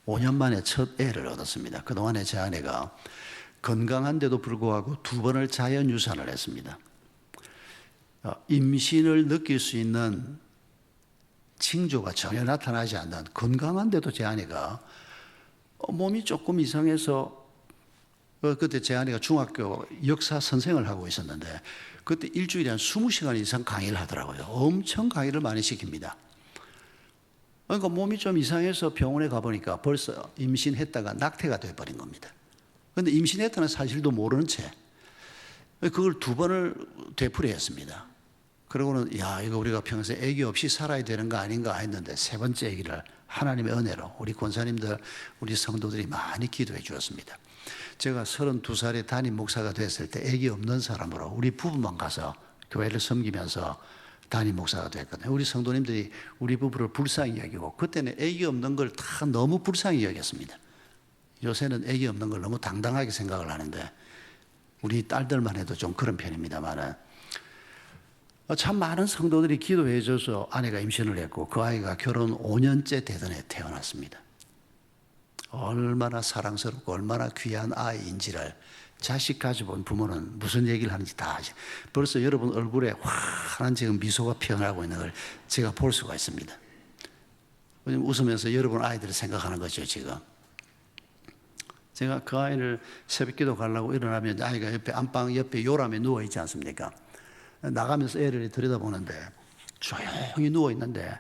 5년 만에 첫 애를 얻었습니다. 그동안에 제 아내가 건강한데도 불구하고 2번을 자연유산을 했습니다. 임신을 느낄 수 있는 징조가 전혀 나타나지 않는 건강한데도 제 아내가 몸이 조금 이상해서 그때 제 아내가 중학교 역사 선생을 하고 있었는데 그때 일주일에 한 20시간 이상 강의를 하더라고요. 엄청 강의를 많이 시킵니다. 그러니까 몸이 좀 이상해서 병원에 가보니까 벌써 임신했다가 낙태가 돼버린 겁니다. 그런데 임신했다는 사실도 모르는 채 그걸 2번을 되풀이했습니다. 그러고는 야 이거 우리가 평생 아기 없이 살아야 되는 거 아닌가 했는데 3번째 아기를 하나님의 은혜로 우리 권사님들 우리 성도들이 많이 기도해 주었습니다. 제가 32살에 담임 목사가 됐을 때 아기 없는 사람으로 우리 부부만 가서 교회를 섬기면서 담임 목사가 됐거든요. 우리 성도님들이 우리 부부를 불쌍히 여기고 그때는 아기 없는 걸 다 너무 불쌍히 여겼습니다. 요새는 아기 없는 걸 너무 당당하게 생각을 하는데 우리 딸들만 해도 좀 그런 편입니다만은 참 많은 성도들이 기도해 줘서 아내가 임신을 했고 그 아이가 결혼 5년째 되던 해 태어났습니다. 얼마나 사랑스럽고 얼마나 귀한 아이인지를 자식 가져본 부모는 무슨 얘기를 하는지 다 아시죠. 벌써 여러분 얼굴에 환한 지금 미소가 피어나고 있는 걸 제가 볼 수가 있습니다. 웃으면서 여러분 아이들을 생각하는 거죠 지금. 제가 그 아이를 새벽기도 가려고 일어나면 아이가 옆에 안방 옆에 요람에 누워있지 않습니까? 나가면서 애를 들여다보는데 조용히 누워있는데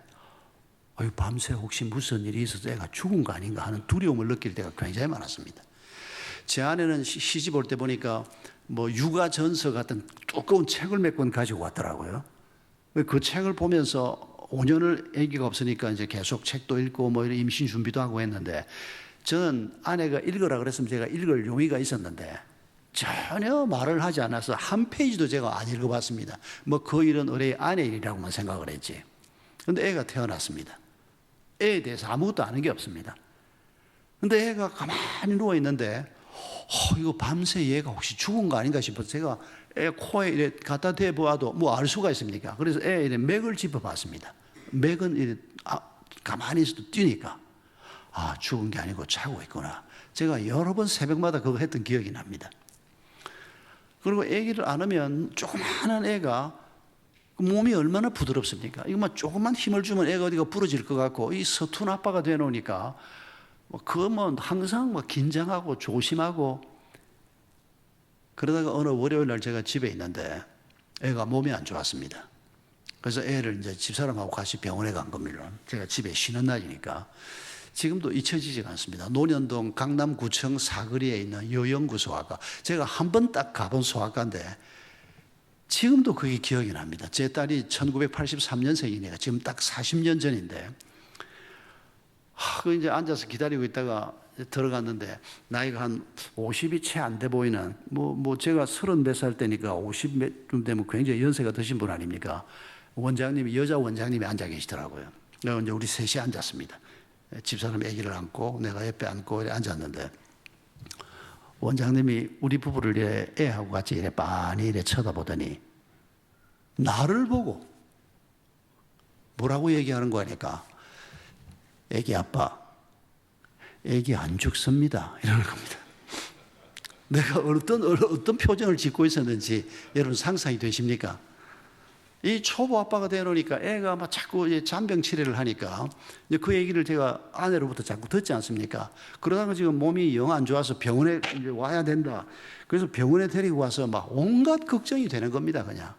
밤새 혹시 무슨 일이 있어서 애가 죽은 거 아닌가 하는 두려움을 느낄 때가 굉장히 많았습니다. 제 아내는 시집 올 때 보니까 뭐 육아전서 같은 두꺼운 책을 몇 권 가지고 왔더라고요. 그 책을 보면서 5년을 아기가 없으니까 이제 계속 책도 읽고 뭐 이런 임신 준비도 하고 했는데 저는 아내가 읽으라 그랬으면 제가 읽을 용의가 있었는데 전혀 말을 하지 않아서 한 페이지도 제가 안 읽어봤습니다. 뭐 그 일은 우리 아내 일이라고만 생각을 했지. 그런데 애가 태어났습니다. 애에 대해서 아무것도 아는 게 없습니다. 그런데 애가 가만히 누워있는데 이거 밤새 얘가 혹시 죽은 거 아닌가 싶어서 제가 애 코에 이래 갖다 대보아도 뭐 알 수가 있습니까? 그래서 애 이래 맥을 짚어봤습니다. 맥은 이래 가만히 있어도 뛰니까 죽은 게 아니고 자고 있구나. 제가 여러 번 새벽마다 그거 했던 기억이 납니다. 그리고 아기를 안으면 조그마한 애가 몸이 얼마나 부드럽습니까? 이거만 조금만 힘을 주면 애가 어디가 부러질 것 같고, 이 서툰 아빠가 되놓으니까 그뭐 항상 긴장하고 조심하고. 그러다가 어느 월요일 날 제가 집에 있는데 애가 몸이 안 좋았습니다. 그래서 애를 이제 집사람하고 같이 병원에 간 겁니다. 제가 집에 쉬는 날이니까. 지금도 잊혀지지가 않습니다. 논현동 강남구청 사거리에 있는 여영구 소아과. 제가 한 번 딱 가본 소아과인데 지금도 그게 기억이 납니다. 제 딸이 1983년생이니까 지금 딱 40년 전인데, 그 이제 앉아서 기다리고 있다가 들어갔는데 나이가 한 50이 채 안 돼 보이는, 제가 30몇 살 때니까 50쯤 되면 굉장히 연세가 드신 분 아닙니까? 원장님이, 여자 원장님이 앉아 계시더라고요. 내가 이제 우리 셋이 앉았습니다. 집사람 아기를 안고 내가 옆에 앉고 앉았는데, 원장님이 우리 부부를 이래 애하고 같이 이래 빤히 이래 쳐다보더니 나를 보고 뭐라고 얘기하는 거니까, 애기 아빠, 애기 안 죽습니다, 이러는 겁니다. 내가 어떤 표정을 짓고 있었는지 여러분 상상이 되십니까? 이 초보 아빠가 되어놓으니까 애가 막 자꾸 잔병 치레를 하니까 그 얘기를 제가 아내로부터 자꾸 듣지 않습니까? 그러다가 지금 몸이 영 안 좋아서 병원에 이제 와야 된다. 그래서 병원에 데리고 와서 막 온갖 걱정이 되는 겁니다, 그냥.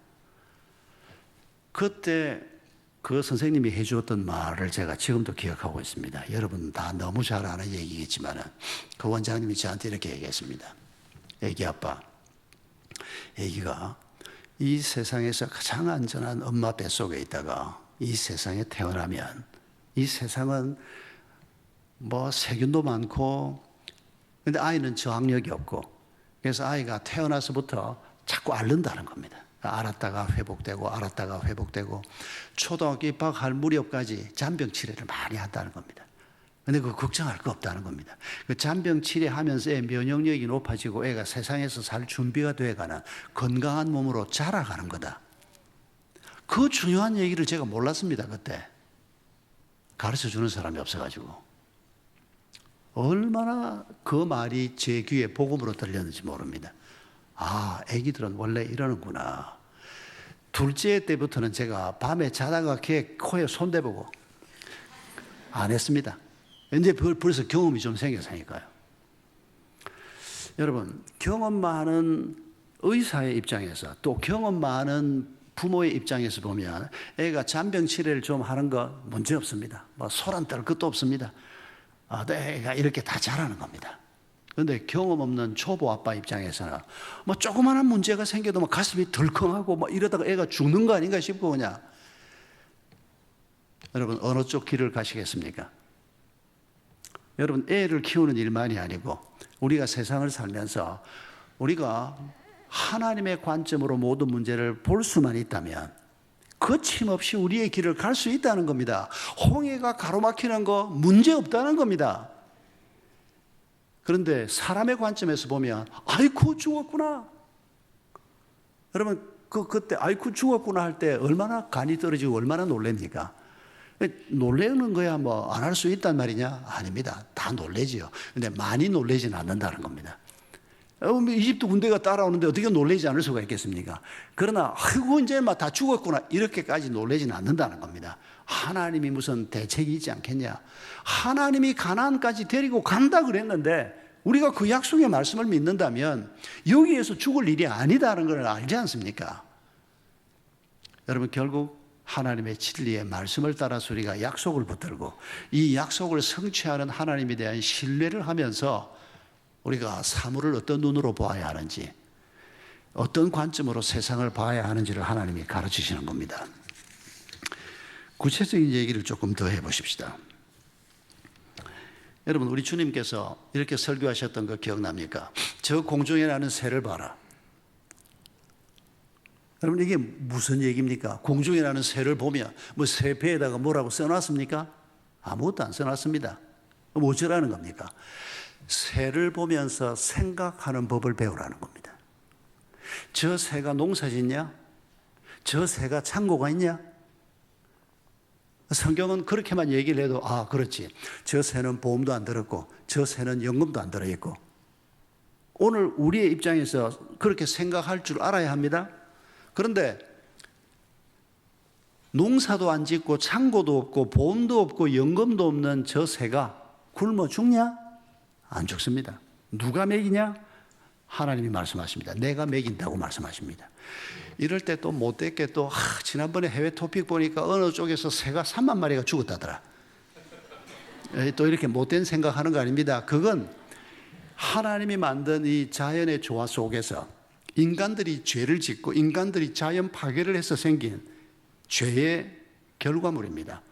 그때 그 선생님이 해주었던 말을 제가 지금도 기억하고 있습니다. 여러분 다 너무 잘 아는 얘기겠지만 그 원장님이 저한테 이렇게 얘기했습니다. 애기 아빠, 애기가 이 세상에서 가장 안전한 엄마 뱃속에 있다가 이 세상에 태어나면, 이 세상은 세균도 많고, 근데 아이는 저항력이 없고, 그래서 아이가 태어나서부터 자꾸 앓는다는 겁니다. 앓았다가 회복되고 앓았다가 회복되고 초등학교 입학할 무렵까지 잔병 치레를 많이 한다는 겁니다. 근데 그거 걱정할 거 없다는 겁니다. 그 잔병 치레하면서 애 면역력이 높아지고 애가 세상에서 살 준비가 돼가는 건강한 몸으로 자라가는 거다. 그 중요한 얘기를 제가 몰랐습니다, 그때. 가르쳐 주는 사람이 없어가지고. 얼마나 그 말이 제 귀에 복음으로 들렸는지 모릅니다. 아, 애기들은 원래 이러는구나. 둘째 때부터는 제가 밤에 자다가 걔 코에 손대보고 안 했습니다. 이제 벌써 경험이 좀 생겨서니까요. 여러분, 경험 많은 의사의 입장에서 또 경험 많은 부모의 입장에서 보면 애가 잔병 치레를 좀 하는 거 문제 없습니다. 소란 떨 것도 없습니다. 애가 이렇게 다 잘하는 겁니다. 그런데 경험 없는 초보 아빠 입장에서는 조그마한 문제가 생겨도 가슴이 덜컹하고 이러다가 애가 죽는 거 아닌가 싶고 그냥. 여러분, 어느 쪽 길을 가시겠습니까? 여러분, 애를 키우는 일만이 아니고 우리가 세상을 살면서 우리가 하나님의 관점으로 모든 문제를 볼 수만 있다면 거침없이 우리의 길을 갈 수 있다는 겁니다. 홍해가 가로막히는 거 문제 없다는 겁니다. 그런데 사람의 관점에서 보면 아이쿠 죽었구나. 여러분, 그때 아이쿠 죽었구나 할 때 얼마나 간이 떨어지고 얼마나 놀랍니까? 놀래는 거야 안 할 수 있단 말이냐? 아닙니다. 다 놀래지요. 근데 많이 놀래지는 않는다는 겁니다. 이집트 군대가 따라오는데 어떻게 놀래지 않을 수가 있겠습니까? 그러나 아이고 이제 다 죽었구나 이렇게까지 놀래지는 않는다는 겁니다. 하나님이 무슨 대책이 있지 않겠냐? 하나님이 가나안까지 데리고 간다 그랬는데 우리가 그 약속의 말씀을 믿는다면 여기에서 죽을 일이 아니다는 걸 알지 않습니까? 여러분, 결국 하나님의 진리의 말씀을 따라서 우리가 약속을 붙들고 이 약속을 성취하는 하나님에 대한 신뢰를 하면서 우리가 사물을 어떤 눈으로 보아야 하는지, 어떤 관점으로 세상을 봐야 하는지를 하나님이 가르치시는 겁니다. 구체적인 얘기를 조금 더 해보십시다. 여러분, 우리 주님께서 이렇게 설교하셨던 거 기억납니까? 저 공중에 나는 새를 봐라. 여러분, 이게 무슨 얘기입니까? 공중에 나는 새를 보면 새 배에다가 뭐라고 써놨습니까? 아무것도 안 써놨습니다. 어쩌라는 겁니까? 새를 보면서 생각하는 법을 배우라는 겁니다. 저 새가 농사 짓냐? 저 새가 창고가 있냐? 성경은 그렇게만 얘기를 해도 아, 그렇지. 저 새는 보험도 안 들었고 저 새는 연금도 안 들어있고. 오늘 우리의 입장에서 그렇게 생각할 줄 알아야 합니다. 그런데 농사도 안 짓고 창고도 없고 보험도 없고 연금도 없는 저 새가 굶어 죽냐? 안 죽습니다. 누가 먹이냐? 하나님이 말씀하십니다. 내가 먹인다고 말씀하십니다. 이럴 때 또 못됐게 또 지난번에 해외 토픽 보니까 어느 쪽에서 새가 3만 마리가 죽었다더라. 또 이렇게 못된 생각하는 거 아닙니다. 그건 하나님이 만든 이 자연의 조화 속에서 인간들이 죄를 짓고 인간들이 자연 파괴를 해서 생긴 죄의 결과물입니다.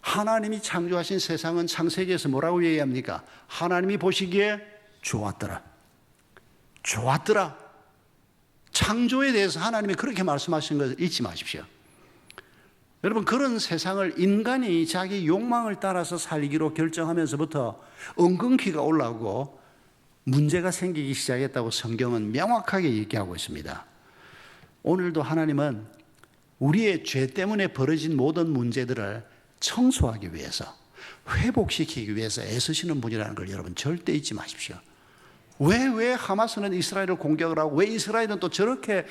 하나님이 창조하신 세상은 창세기에서 뭐라고 얘기합니까? 하나님이 보시기에 좋았더라. 좋았더라. 창조에 대해서 하나님이 그렇게 말씀하신 것을 잊지 마십시오. 여러분, 그런 세상을 인간이 자기 욕망을 따라서 살기로 결정하면서부터 엉겅퀴가 올라오고 문제가 생기기 시작했다고 성경은 명확하게 얘기하고 있습니다. 오늘도 하나님은 우리의 죄 때문에 벌어진 모든 문제들을 청소하기 위해서, 회복시키기 위해서 애쓰시는 분이라는 걸 여러분 절대 잊지 마십시오. 왜 하마스는 이스라엘을 공격을 하고 왜 이스라엘은 또 저렇게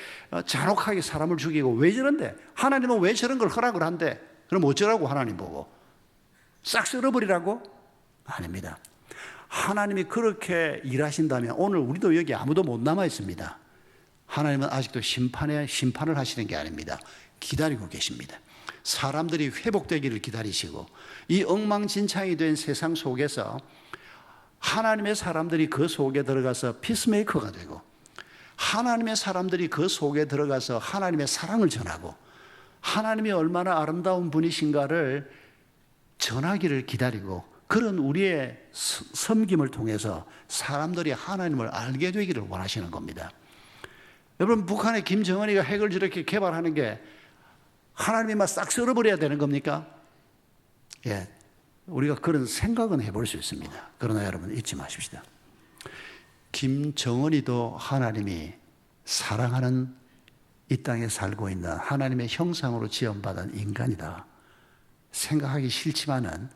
잔혹하게 사람을 죽이고 왜 저런데? 하나님은 왜 저런 걸 허락을 한대? 그럼 어쩌라고 하나님 보고? 싹 쓸어버리라고? 아닙니다. 하나님이 그렇게 일하신다면 오늘 우리도 여기 아무도 못 남아 있습니다. 하나님은 아직도 심판을 하시는 게 아닙니다. 기다리고 계십니다. 사람들이 회복되기를 기다리시고 이 엉망진창이 된 세상 속에서 하나님의 사람들이 그 속에 들어가서 피스메이커가 되고 하나님의 사람들이 그 속에 들어가서 하나님의 사랑을 전하고 하나님이 얼마나 아름다운 분이신가를 전하기를 기다리고 그런 우리의 섬김을 통해서 사람들이 하나님을 알게 되기를 원하시는 겁니다. 여러분, 북한의 김정은이가 핵을 저렇게 개발하는 게 하나님이 막 싹 쓸어버려야 되는 겁니까? 예, 우리가 그런 생각은 해볼 수 있습니다. 그러나 여러분 잊지 마십시다. 김정은이도 하나님이 사랑하는 이 땅에 살고 있는 하나님의 형상으로 지음받은 인간이다 생각하기 싫지만은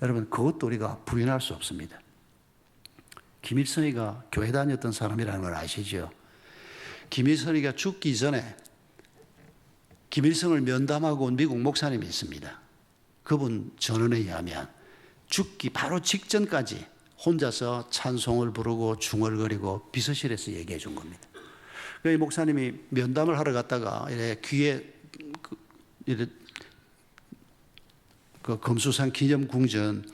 여러분 그것도 우리가 부인할 수 없습니다. 김일성이가 교회 다녔던 사람이라는 걸 아시죠? 김일성이가 죽기 전에 김일성을 면담하고 온 미국 목사님이 있습니다. 그분 전언에 의하면 죽기 바로 직전까지 혼자서 찬송을 부르고 중얼거리고 비서실에서 얘기해 준 겁니다. 그 목사님이 면담을 하러 갔다가 귀에 그 금수산 기념궁전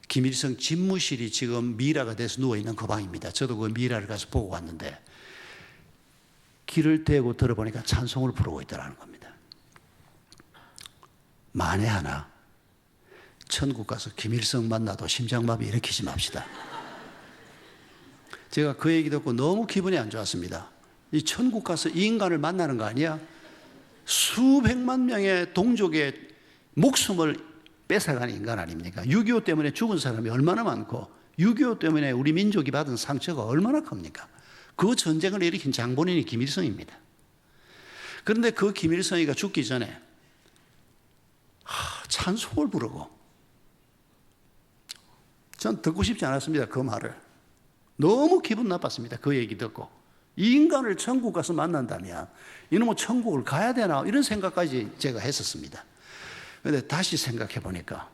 김일성 집무실이 지금 미라가 돼서 누워있는 그 방입니다. 저도 그 미라를 가서 보고 왔는데 귀를 대고 들어보니까 찬송을 부르고 있더라는 겁니다. 만에 하나 천국 가서 김일성 만나도 심장마비 일으키지 맙시다. 제가 그 얘기 듣고 너무 기분이 안 좋았습니다. 이 천국 가서 이 인간을 만나는 거 아니야? 수백만 명의 동족의 목숨을 뺏어간 인간 아닙니까? 6.25 때문에 죽은 사람이 얼마나 많고 6.25 때문에 우리 민족이 받은 상처가 얼마나 큽니까? 그 전쟁을 일으킨 장본인이 김일성입니다. 그런데 그 김일성이가 죽기 전에 찬송을 부르고 전 듣고 싶지 않았습니다. 그 말을. 너무 기분 나빴습니다. 그 얘기 듣고. 이 인간을 천국 가서 만난다면 이놈은 천국을 가야 되나 이런 생각까지 제가 했었습니다. 그런데 다시 생각해 보니까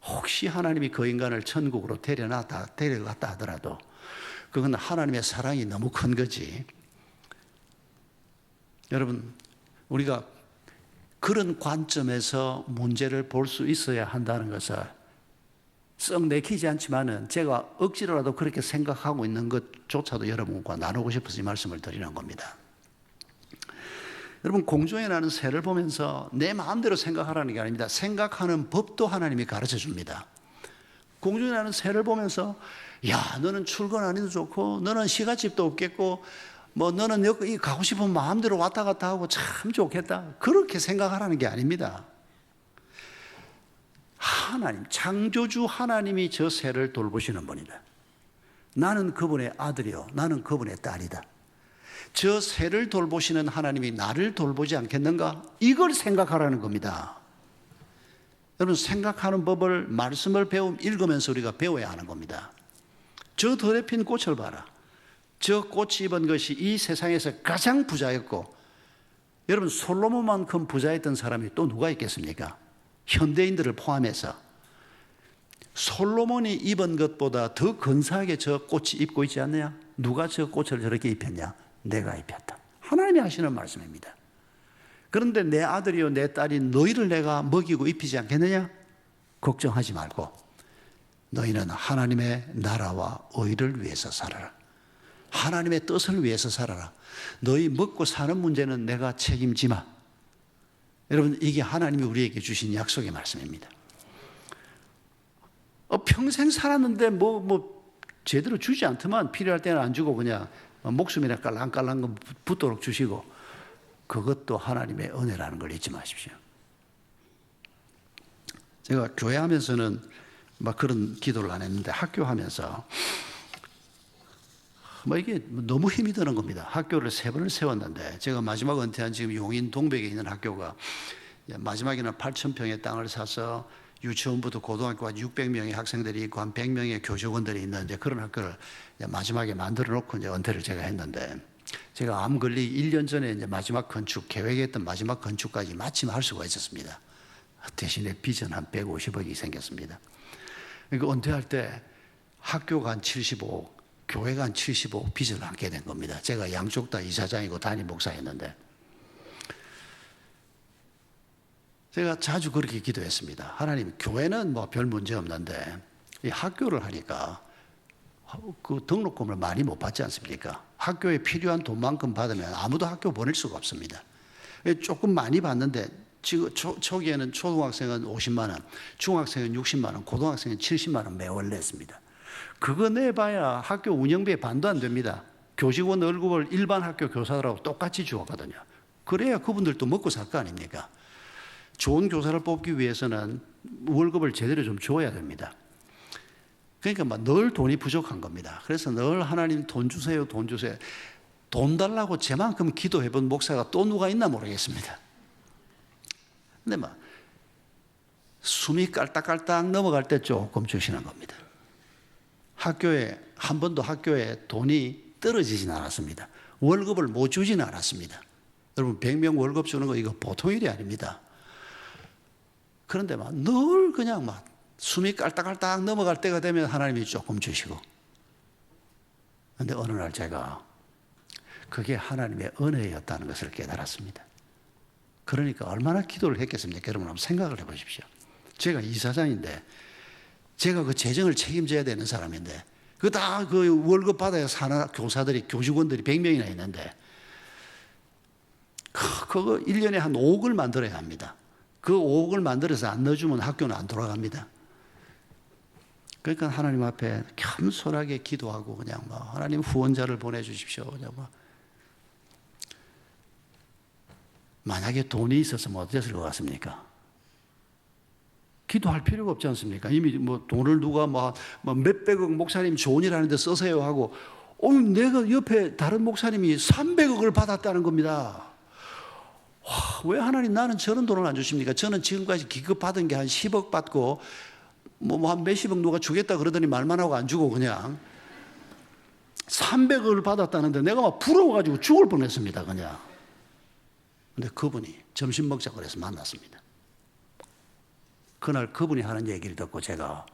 혹시 하나님이 그 인간을 천국으로 데려갔다 하더라도 그건 하나님의 사랑이 너무 큰 거지. 여러분, 우리가 그런 관점에서 문제를 볼 수 있어야 한다는 것을 썩 내키지 않지만은 제가 억지로라도 그렇게 생각하고 있는 것조차도 여러분과 나누고 싶어서 이 말씀을 드리는 겁니다. 여러분, 공중에 나는 새를 보면서 내 마음대로 생각하라는 게 아닙니다. 생각하는 법도 하나님이 가르쳐 줍니다. 공중에 나는 새를 보면서 야, 너는 출근 안 해도 좋고 너는 시가집도 없겠고 뭐 너는 여기 가고 싶으면 마음대로 왔다 갔다 하고 참 좋겠다. 그렇게 생각하라는 게 아닙니다. 하나님, 창조주 하나님이 저 새를 돌보시는 분이다. 나는 그분의 아들이요, 나는 그분의 딸이다. 저 새를 돌보시는 하나님이 나를 돌보지 않겠는가? 이걸 생각하라는 겁니다. 여러분 생각하는 법을 말씀을 읽으면서 우리가 배워야 하는 겁니다. 저 더럽힌 꽃을 봐라. 저 꽃이 입은 것이 이 세상에서 가장 부자였고 여러분 솔로몬만큼 부자였던 사람이 또 누가 있겠습니까? 현대인들을 포함해서 솔로몬이 입은 것보다 더 근사하게 저 꽃이 입고 있지 않느냐? 누가 저 꽃을 저렇게 입혔냐? 내가 입혔다. 하나님이 하시는 말씀입니다. 그런데 내 아들이요 내 딸이 너희를 내가 먹이고 입히지 않겠느냐? 걱정하지 말고 너희는 하나님의 나라와 의를 위해서 살아라. 하나님의 뜻을 위해서 살아라. 너희 먹고 사는 문제는 내가 책임지마. 여러분 이게 하나님이 우리에게 주신 약속의 말씀입니다. 평생 살았는데 제대로 주지 않더만 필요할 때는 안 주고 그냥 목숨이나 깔랑깔랑 거 붙도록 주시고 그것도 하나님의 은혜라는 걸 잊지 마십시오. 제가 교회하면서는 막 그런 기도를 안 했는데 학교하면서 이게 너무 힘이 드는 겁니다. 학교를 3번을 세웠는데 제가 마지막 은퇴한 지금 용인 동백에 있는 학교가 마지막에는 8,000평의 땅을 사서 유치원부터 고등학교까지 600명의 학생들이 있고 한 100명의 교직원들이 있는데 그런 학교를 마지막에 만들어 놓고 이제 은퇴를 제가 했는데 제가 암 걸리기 1년 전에 이제 마지막 건축, 계획했던 마지막 건축까지 마침 할 수가 있었습니다. 대신에 빚은 한 150억이 생겼습니다. 그러니까 은퇴할 때 학교가 한 75억, 교회가 한 75억 빚을 안게 된 겁니다. 제가 양쪽 다 이사장이고 담임 목사였는데 제가 자주 그렇게 기도했습니다. 하나님, 교회는 별 문제 없는데 이 학교를 하니까 그 등록금을 많이 못 받지 않습니까? 학교에 필요한 돈만큼 받으면 아무도 학교 보낼 수가 없습니다. 조금 많이 받는데 지금 초기에는 초등학생은 50만 원, 중학생은 60만 원, 고등학생은 70만 원 매월 냈습니다. 그거 내봐야 학교 운영비의 반도 안 됩니다. 교직원 월급을 일반 학교 교사들하고 똑같이 주었거든요. 그래야 그분들도 먹고 살 거 아닙니까? 좋은 교사를 뽑기 위해서는 월급을 제대로 좀 줘야 됩니다. 그러니까 늘 돈이 부족한 겁니다. 그래서 늘 하나님 돈 주세요, 돈 주세요. 돈 달라고 제만큼 기도해 본 목사가 또 누가 있나 모르겠습니다. 근데 숨이 깔딱깔딱 넘어갈 때 조금 주시는 겁니다. 학교에, 한 번도 학교에 돈이 떨어지진 않았습니다. 월급을 못 주지는 않았습니다. 여러분, 100명 월급 주는 거 이거 보통 일이 아닙니다. 그런데 늘 그냥 숨이 깔딱깔딱 넘어갈 때가 되면 하나님이 조금 주시고. 그런데 어느 날 제가 그게 하나님의 은혜였다는 것을 깨달았습니다. 그러니까 얼마나 기도를 했겠습니까? 여러분 한번 생각을 해 보십시오. 제가 이사장인데 제가 그 재정을 책임져야 되는 사람인데 그 다 그 월급 받아야 사는 교사들이 교직원들이 100명이나 있는데 그거 1년에 한 5억을 만들어야 합니다. 그 5억을 만들어서 안 넣어주면 학교는 안 돌아갑니다. 그러니까 하나님 앞에 겸손하게 기도하고 그냥 하나님 후원자를 보내주십시오. 그냥 만약에 돈이 있어서 어땠을 것 같습니까? 기도할 필요가 없지 않습니까? 이미 돈을 누가 몇백억 목사님 좋은 일 하는데 쓰세요 하고 내가 옆에 다른 목사님이 300억을 받았다는 겁니다. 왜 하나님 나는 저런 돈을 안 주십니까? 저는 지금까지 기급 받은 게 한 10억 받고 한 몇십억 누가 주겠다 그러더니 말만 하고 안 주고 그냥 300억을 받았다는데 내가 부러워가지고 죽을 뻔했습니다 그냥. 근데 그분이 점심 먹자고 그래서 만났습니다. 그날 그분이 하는 얘기를 듣고 제가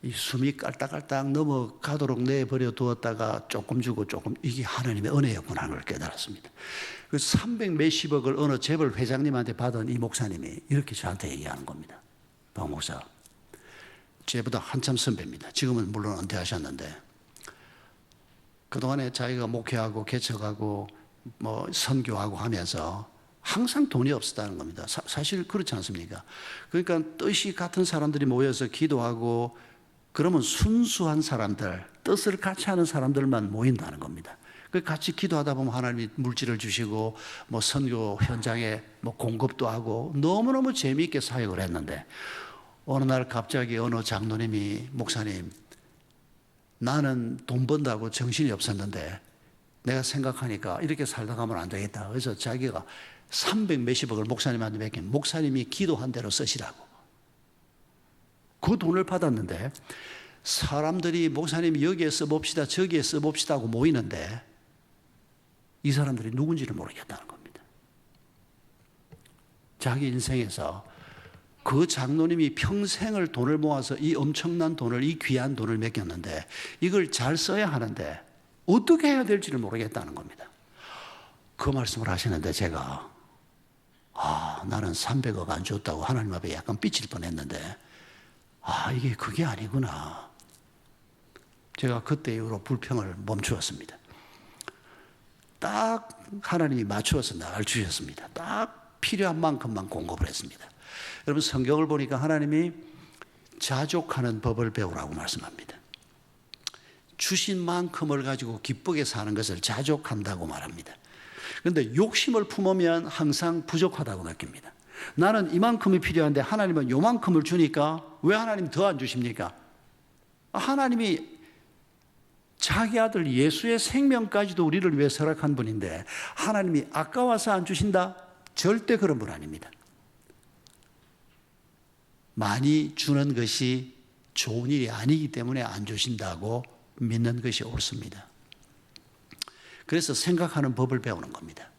이 숨이 깔딱깔딱 넘어가도록 내버려 두었다가 조금 주고 조금 이게 하나님의 은혜였구나 하는 걸 깨달았습니다. 그래서 300 몇십억을 어느 재벌 회장님한테 받은 이 목사님이 이렇게 저한테 얘기하는 겁니다. 박 목사, 제보다 한참 선배입니다. 지금은 물론 은퇴하셨는데 그동안에 자기가 목회하고 개척하고 선교하고 하면서 항상 돈이 없었다는 겁니다. 사실 그렇지 않습니까? 그러니까 뜻이 같은 사람들이 모여서 기도하고 그러면 순수한 사람들, 뜻을 같이 하는 사람들만 모인다는 겁니다. 같이 기도하다 보면 하나님이 물질을 주시고 선교 현장에 공급도 하고 너무너무 재미있게 사역을 했는데 어느 날 갑자기 어느 장로님이 목사님 나는 돈 번다고 정신이 없었는데 내가 생각하니까 이렇게 살다 가면 안 되겠다. 그래서 자기가 300 몇십억을 목사님한테 맡기면 목사님이 기도한 대로 쓰시라고. 그 돈을 받았는데 사람들이 목사님 여기에 써봅시다 저기에 써봅시다 하고 모이는데 이 사람들이 누군지를 모르겠다는 겁니다. 자기 인생에서 그 장로님이 평생을 돈을 모아서 이 엄청난 돈을, 이 귀한 돈을 맡겼는데 이걸 잘 써야 하는데 어떻게 해야 될지를 모르겠다는 겁니다. 그 말씀을 하시는데 제가 나는 300억 안 줬다고 하나님 앞에 약간 삐칠 뻔했는데 이게 그게 아니구나. 제가 그때 이후로 불평을 멈추었습니다. 딱 하나님이 맞추어서 나를 주셨습니다. 딱 필요한 만큼만 공급을 했습니다. 여러분 성경을 보니까 하나님이 자족하는 법을 배우라고 말씀합니다. 주신 만큼을 가지고 기쁘게 사는 것을 자족한다고 말합니다. 그런데 욕심을 품으면 항상 부족하다고 느낍니다. 나는 이만큼이 필요한데 하나님은 요만큼을 주니까 왜 하나님 더 안 주십니까? 하나님이 자기 아들 예수의 생명까지도 우리를 위해 허락한 분인데 하나님이 아까워서 안 주신다? 절대 그런 분 아닙니다. 많이 주는 것이 좋은 일이 아니기 때문에 안 주신다고 믿는 것이 옳습니다. 그래서 생각하는 법을 배우는 겁니다.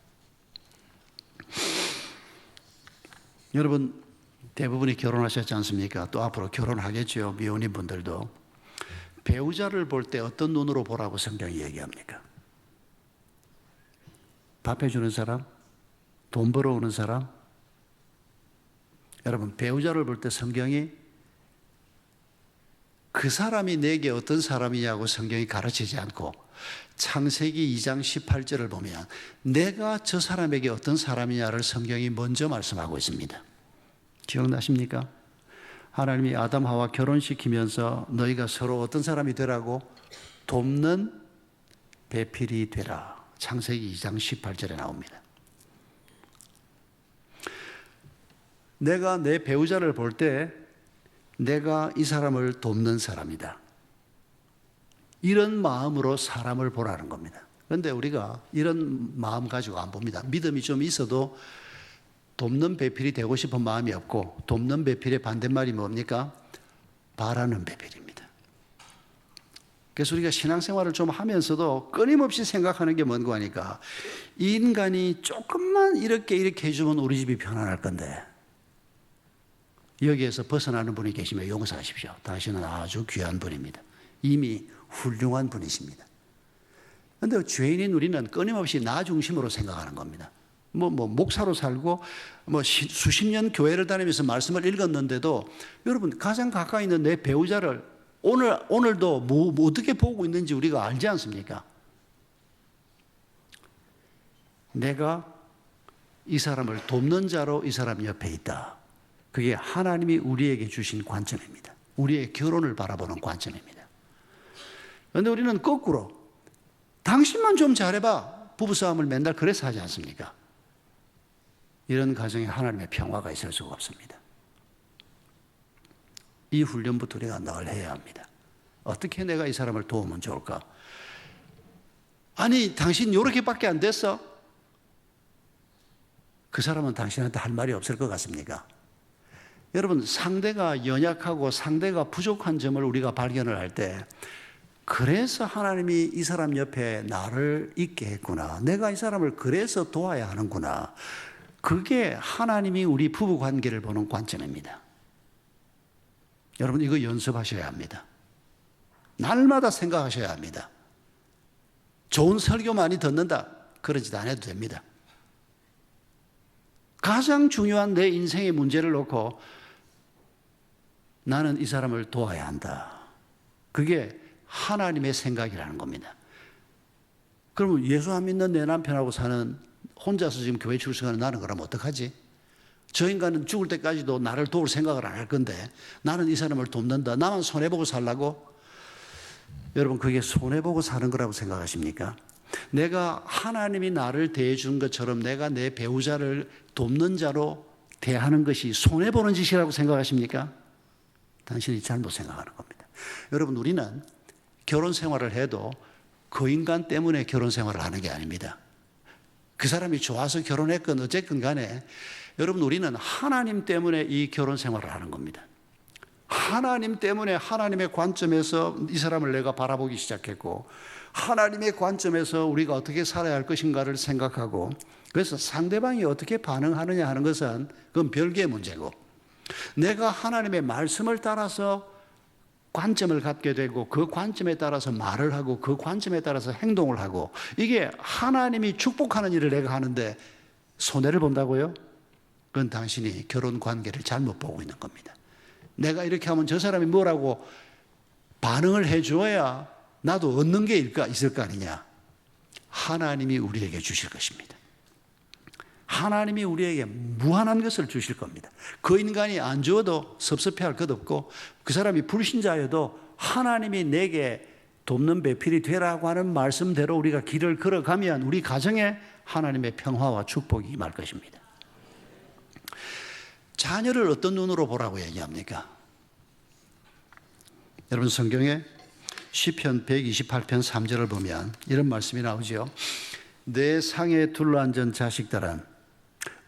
여러분 대부분이 결혼하셨지 않습니까? 또 앞으로 결혼하겠죠. 미혼인 분들도. 배우자를 볼 때 어떤 눈으로 보라고 성경이 얘기합니까? 밥 해주는 사람? 돈 벌어오는 사람? 여러분 배우자를 볼 때 성경이 그 사람이 내게 어떤 사람이냐고 성경이 가르치지 않고 창세기 2장 18절을 보면 내가 저 사람에게 어떤 사람이냐를 성경이 먼저 말씀하고 있습니다. 기억나십니까? 하나님이 아담 하와 결혼시키면서 너희가 서로 어떤 사람이 되라고? 돕는 배필이 되라. 창세기 2장 18절에 나옵니다. 내가 내 배우자를 볼 때 내가 이 사람을 돕는 사람이다. 이런 마음으로 사람을 보라는 겁니다. 그런데 우리가 이런 마음 가지고 안 봅니다. 믿음이 좀 있어도 돕는 배필이 되고 싶은 마음이 없고 돕는 배필의 반대말이 뭡니까? 바라는 배필입니다. 그래서 우리가 신앙생활을 좀 하면서도 끊임없이 생각하는 게 뭔가 하니까 이 인간이 조금만 이렇게 해주면 우리 집이 편안할 건데 여기에서 벗어나는 분이 계시면 용서하십시오. 당신은 아주 귀한 분입니다. 이미 훌륭한 분이십니다. 그런데 죄인인 우리는 끊임없이 나 중심으로 생각하는 겁니다. 목사로 살고 수십 년 교회를 다니면서 말씀을 읽었는데도 여러분 가장 가까이 있는 내 배우자를 오늘도 어떻게 보고 있는지 우리가 알지 않습니까? 내가 이 사람을 돕는 자로 이 사람 옆에 있다. 그게 하나님이 우리에게 주신 관점입니다. 우리의 결혼을 바라보는 관점입니다. 그런데 우리는 거꾸로 당신만 좀 잘해봐. 부부싸움을 맨날 그래서 하지 않습니까? 이런 가정에 하나님의 평화가 있을 수가 없습니다. 이 훈련부터 우리가 늘 해야 합니다. 어떻게 내가 이 사람을 도우면 좋을까? 아니 당신 이렇게밖에 안 됐어? 그 사람은 당신한테 할 말이 없을 것 같습니까? 여러분 상대가 연약하고 상대가 부족한 점을 우리가 발견을 할 때 그래서 하나님이 이 사람 옆에 나를 있게 했구나. 내가 이 사람을 그래서 도와야 하는구나. 그게 하나님이 우리 부부 관계를 보는 관점입니다. 여러분 이거 연습하셔야 합니다. 날마다 생각하셔야 합니다. 좋은 설교 많이 듣는다. 그러지도 않아도 됩니다. 가장 중요한 내 인생의 문제를 놓고 나는 이 사람을 도와야 한다. 그게 하나님의 생각이라는 겁니다. 그러면 예수 안 믿는 내 남편하고 사는 혼자서 지금 교회 출석하는 나는 그러면 어떡하지? 저 인간은 죽을 때까지도 나를 도울 생각을 안 할 건데 나는 이 사람을 돕는다. 나만 손해보고 살라고? 여러분 그게 손해보고 사는 거라고 생각하십니까? 내가 하나님이 나를 대해준 것처럼 내가 내 배우자를 돕는 자로 대하는 것이 손해보는 짓이라고 생각하십니까? 당신이 잘못 생각하는 겁니다. 여러분 우리는 결혼 생활을 해도 그 인간 때문에 결혼 생활을 하는 게 아닙니다. 그 사람이 좋아서 결혼했건 어쨌건 간에 여러분 우리는 하나님 때문에 이 결혼 생활을 하는 겁니다. 하나님 때문에 하나님의 관점에서 이 사람을 내가 바라보기 시작했고 하나님의 관점에서 우리가 어떻게 살아야 할 것인가를 생각하고 그래서 상대방이 어떻게 반응하느냐 하는 것은 그건 별개의 문제고 내가 하나님의 말씀을 따라서 관점을 갖게 되고 그 관점에 따라서 말을 하고 그 관점에 따라서 행동을 하고 이게 하나님이 축복하는 일을 내가 하는데 손해를 본다고요? 그건 당신이 결혼 관계를 잘못 보고 있는 겁니다. 내가 이렇게 하면 저 사람이 뭐라고 반응을 해줘야 나도 얻는 게 있을 거 아니냐. 하나님이 우리에게 주실 것입니다. 하나님이 우리에게 무한한 것을 주실 겁니다. 그 인간이 안 주어도 섭섭해할 것 없고 그 사람이 불신자여도 하나님이 내게 돕는 배필이 되라고 하는 말씀대로 우리가 길을 걸어가면 우리 가정에 하나님의 평화와 축복이 임할 것입니다. 자녀를 어떤 눈으로 보라고 얘기합니까? 여러분 성경에 시편 128편 3절을 보면 이런 말씀이 나오죠. 내 상에 둘러앉은 자식들은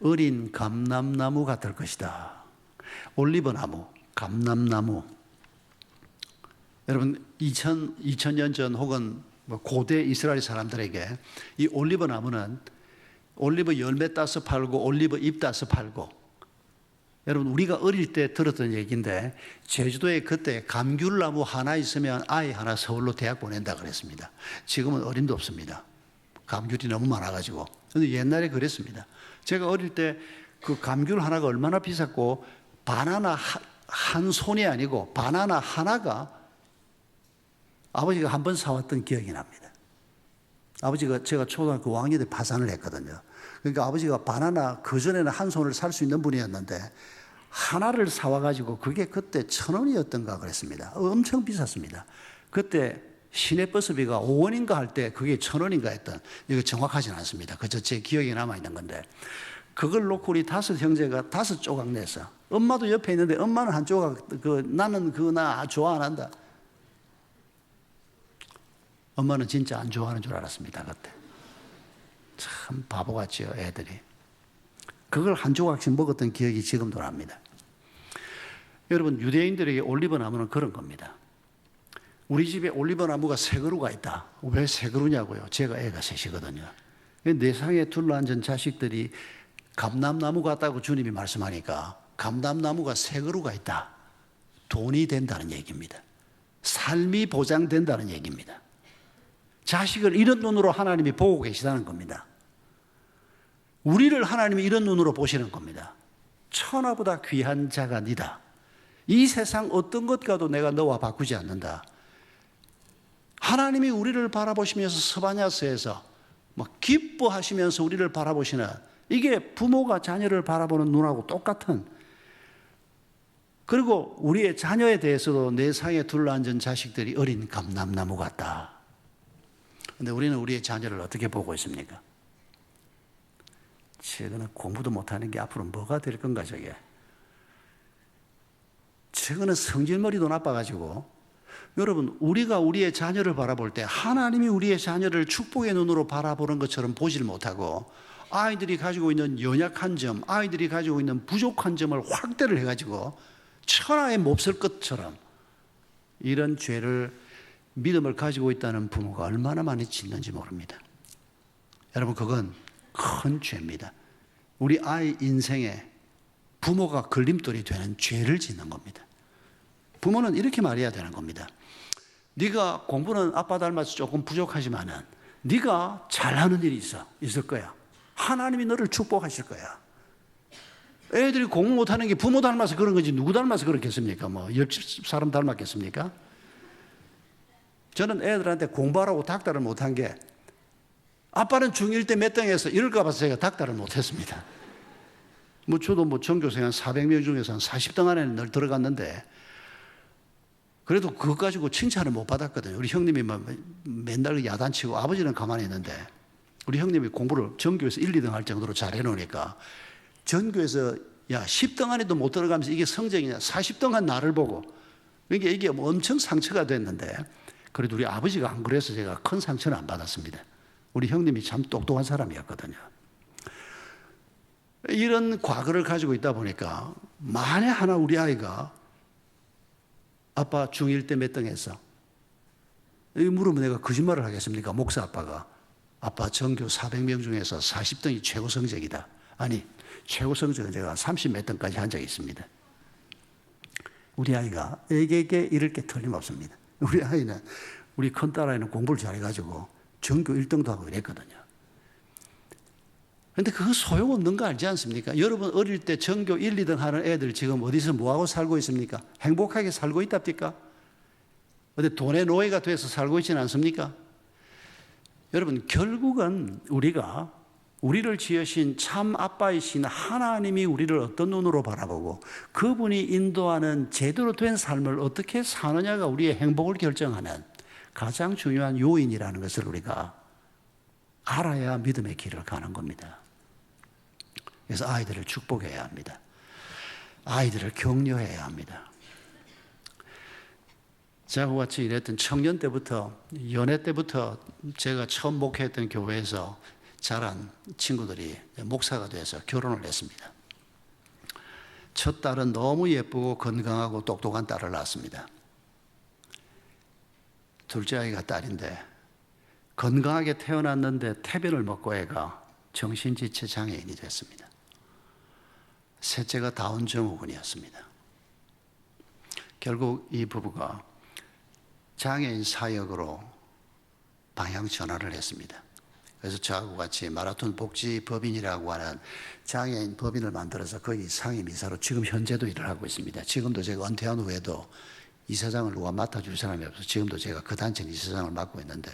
어린 감람나무 같을 것이다. 올리브나무, 감람나무. 여러분 2000년 전 혹은 고대 이스라엘 사람들에게 이 올리브나무는 올리브 열매 따서 팔고 올리브 잎 따서 팔고 여러분 우리가 어릴 때 들었던 얘기인데 제주도에 그때 감귤나무 하나 있으면 아이 하나 서울로 대학 보낸다 그랬습니다. 지금은 어림도 없습니다. 감귤이 너무 많아가지고. 그런데 옛날에 그랬습니다. 제가 어릴 때 그 감귤 하나가 얼마나 비쌌고 바나나 한 손이 아니고 바나나 하나가 아버지가 한 번 사왔던 기억이 납니다. 아버지가 제가 초등학교 5학년 때 파산을 했거든요. 그러니까 아버지가 바나나 그전에는 한 손을 살 수 있는 분이었는데 하나를 사와가지고 그게 그때 1,000원이었던가 그랬습니다. 엄청 비쌌습니다. 그때 시내버스비가 5원인가 할 때 그게 1,000원인가 했던, 이거 정확하지는 않습니다. 그저 제 기억에 남아있는 건데 그걸 놓고 우리 5 형제가 5 조각 내서 엄마도 옆에 있는데 엄마는 한 조각, 나는 나 좋아 안 한다. 엄마는 진짜 안 좋아하는 줄 알았습니다. 그때 참 바보 같지요 애들이. 그걸 한 조각씩 먹었던 기억이 지금도 납니다. 여러분 유대인들에게 올리브나무는 그런 겁니다. 우리 집에 올리브나무가 3그루가 있다. 왜 3그루냐고요? 제가 애가 셋이거든요. 내 상에 둘러앉은 자식들이 감람나무 같다고 주님이 말씀하니까 감람나무가 3그루가 있다. 돈이 된다는 얘기입니다. 삶이 보장된다는 얘기입니다. 자식을 이런 눈으로 하나님이 보고 계시다는 겁니다. 우리를 하나님이 이런 눈으로 보시는 겁니다. 천하보다 귀한 자가 니다. 이 세상 어떤 것과도 내가 너와 바꾸지 않는다. 하나님이 우리를 바라보시면서 스바냐서에서 기뻐하시면서 우리를 바라보시는, 이게 부모가 자녀를 바라보는 눈하고 똑같은, 그리고 우리의 자녀에 대해서도 내 상에 둘러앉은 자식들이 어린 감람나무 같다. 그런데 우리는 우리의 자녀를 어떻게 보고 있습니까? 저거는 공부도 못하는 게 앞으로 뭐가 될 건가 저게. 저거는 성질머리도 나빠가지고. 여러분 우리가 우리의 자녀를 바라볼 때 하나님이 우리의 자녀를 축복의 눈으로 바라보는 것처럼 보질 못하고 아이들이 가지고 있는 연약한 점, 아이들이 가지고 있는 부족한 점을 확대를 해가지고 천하에 몹쓸 것처럼 이런 죄를, 믿음을 가지고 있다는 부모가 얼마나 많이 짓는지 모릅니다. 여러분 그건 큰 죄입니다. 우리 아이 인생에 부모가 걸림돌이 되는 죄를 짓는 겁니다. 부모는 이렇게 말해야 되는 겁니다. 네가 공부는 아빠 닮아서 조금 부족하지만은 네가 잘하는 일이 있을 거야. 하나님이 너를 축복하실 거야. 애들이 공부 못하는 게 부모 닮아서 그런 거지 누구 닮아서 그렇겠습니까? 옆집 사람 닮았겠습니까? 저는 애들한테 공부하라고 닥달을 못한 게 아빠는 중1 때 몇 등해서 이럴까 봐서 제가 닥달을 못했습니다. 저도 전교생 한 400명 중에서 한 40등 안에는 늘 들어갔는데 그래도 그것 가지고 칭찬을 못 받았거든요. 우리 형님이 맨날 야단치고 아버지는 가만히 있는데 우리 형님이 공부를 전교에서 1, 2등 할 정도로 잘해놓으니까 전교에서 10등 안에도 못 들어가면서 이게 성적이냐 40등 한 나를 보고 그러니까 이게 엄청 상처가 됐는데 그래도 우리 아버지가 안 그래서 제가 큰 상처는 안 받았습니다. 우리 형님이 참 똑똑한 사람이었거든요. 이런 과거를 가지고 있다 보니까 만에 하나 우리 아이가 아빠 중1 때 몇 등 했어? 이 물으면 내가 거짓말을 하겠습니까? 목사 아빠가 아빠 전교 400명 중에서 40등이 최고 성적이다. 아니 최고 성적은 제가 30 몇 등까지 한 적이 있습니다. 우리 아이가 애에게 이럴 게 틀림없습니다. 우리 아이는 우리 큰딸아이는 공부를 잘해가지고 전교 1등도 하고 그랬거든요. 그런데 그거 소용없는 거 알지 않습니까? 여러분 어릴 때 전교 1, 2등 하는 애들 지금 어디서 뭐하고 살고 있습니까? 행복하게 살고 있답니까? 어디 돈의 노예가 돼서 살고 있지는 않습니까? 여러분 결국은 우리가 우리를 지으신 참 아빠이신 하나님이 우리를 어떤 눈으로 바라보고 그분이 인도하는 제대로 된 삶을 어떻게 사느냐가 우리의 행복을 결정하는 가장 중요한 요인이라는 것을 우리가 알아야 믿음의 길을 가는 겁니다. 그래서 아이들을 축복해야 합니다. 아이들을 격려해야 합니다. 제가 같이 일했던 청년 때부터 연애 때부터 제가 처음 목회했던 교회에서 자란 친구들이 목사가 돼서 결혼을 했습니다. 첫 딸은 너무 예쁘고 건강하고 똑똑한 딸을 낳았습니다. 둘째 아이가 딸인데 건강하게 태어났는데 태변을 먹고 애가 정신지체 장애인이 됐습니다. 셋째가 다운 증후군이었습니다. 결국 이 부부가 장애인 사역으로 방향 전환을 했습니다. 그래서 저하고 같이 마라톤 복지법인이라고 하는 장애인 법인을 만들어서 거의 상임이사로 지금 현재도 일을 하고 있습니다. 지금도 제가 은퇴한 후에도 이사장을 누가 맡아줄 사람이 없어서 지금도 제가 그 단체 이사장을 맡고 있는데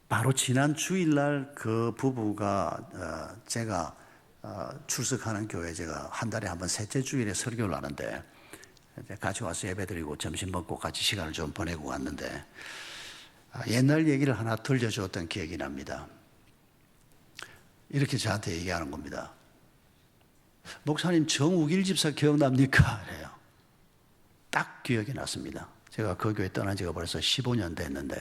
바로 지난 주일날 그 부부가 제가 출석하는 교회 제가 한 달에 한 번 셋째 주일에 설교를 하는데 같이 와서 예배드리고 점심 먹고 같이 시간을 좀 보내고 왔는데 옛날 얘기를 하나 들려주었던 기억이 납니다. 이렇게 저한테 얘기하는 겁니다. 목사님 정우길 집사 기억납니까? 그래요. 딱 기억이 났습니다. 제가 그 교회 떠난 지가 벌써 15년 됐는데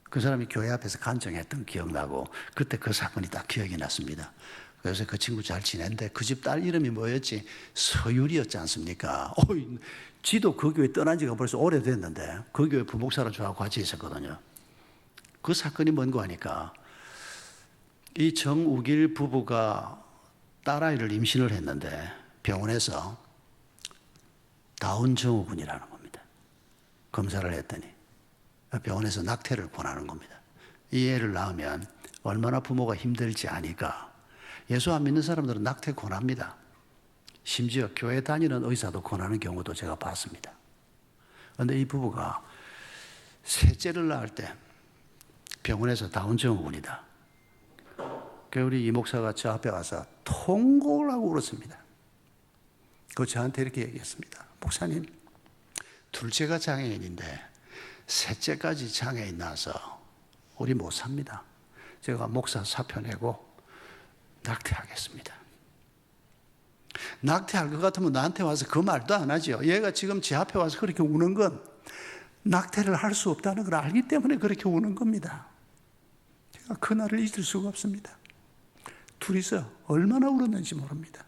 그 사람이 교회 앞에서 간증했던 기억나고 그때 그 사건이 딱 기억이 났습니다. 그래서 그 친구 잘 지낸데 그 집 딸 이름이 뭐였지? 서율이었지 않습니까? 지도 그 교회 떠난 지가 벌써 오래됐는데 그 교회 부목사로 저하고 같이 있었거든요. 그 사건이 뭔가 하니까 이 정우길 부부가 딸아이를 임신을 했는데 병원에서 다운 증후군이라는 겁니다. 검사를 했더니 병원에서 낙태를 권하는 겁니다. 이 애를 낳으면 얼마나 부모가 힘들지 아니까 예수 안 믿는 사람들은 낙태 권합니다. 심지어 교회 다니는 의사도 권하는 경우도 제가 봤습니다. 그런데 이 부부가 셋째를 낳을 때 병원에서 다운 증후군이다. 그래서 우리 이 목사가 저 앞에 와서 통곡을 하고 울었습니다. 그 저한테 이렇게 얘기했습니다. 목사님, 둘째가 장애인인데 셋째까지 장애인 나서 우리 못 삽니다. 제가 목사 사표 내고 낙태하겠습니다. 낙태할 것 같으면 나한테 와서 그 말도 안 하죠. 얘가 지금 제 앞에 와서 그렇게 우는 건 낙태를 할 수 없다는 걸 알기 때문에 그렇게 우는 겁니다. 제가 그날을 잊을 수가 없습니다. 둘이서 얼마나 울었는지 모릅니다.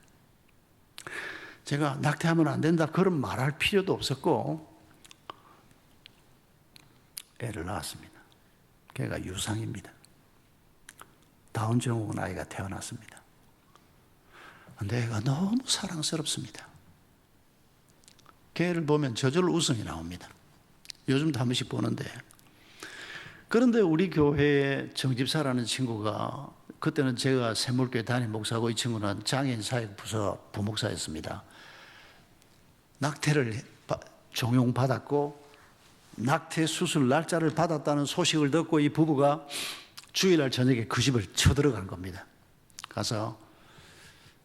제가 낙태하면 안 된다 그런 말할 필요도 없었고 애를 낳았습니다. 걔가 유상입니다. 다운 증후군 아이가 태어났습니다. 근데 애가 너무 사랑스럽습니다. 걔를 보면 저절로 웃음이 나옵니다. 요즘도 한 번씩 보는데. 그런데 우리 교회에 정집사라는 친구가 그때는 제가 샘물교회 담임 목사고 이 친구는 장애인 사역 부서 부목사였습니다. 낙태를 종용받았고 낙태 수술 날짜를 받았다는 소식을 듣고 이 부부가 주일날 저녁에 그 집을 쳐들어간 겁니다. 가서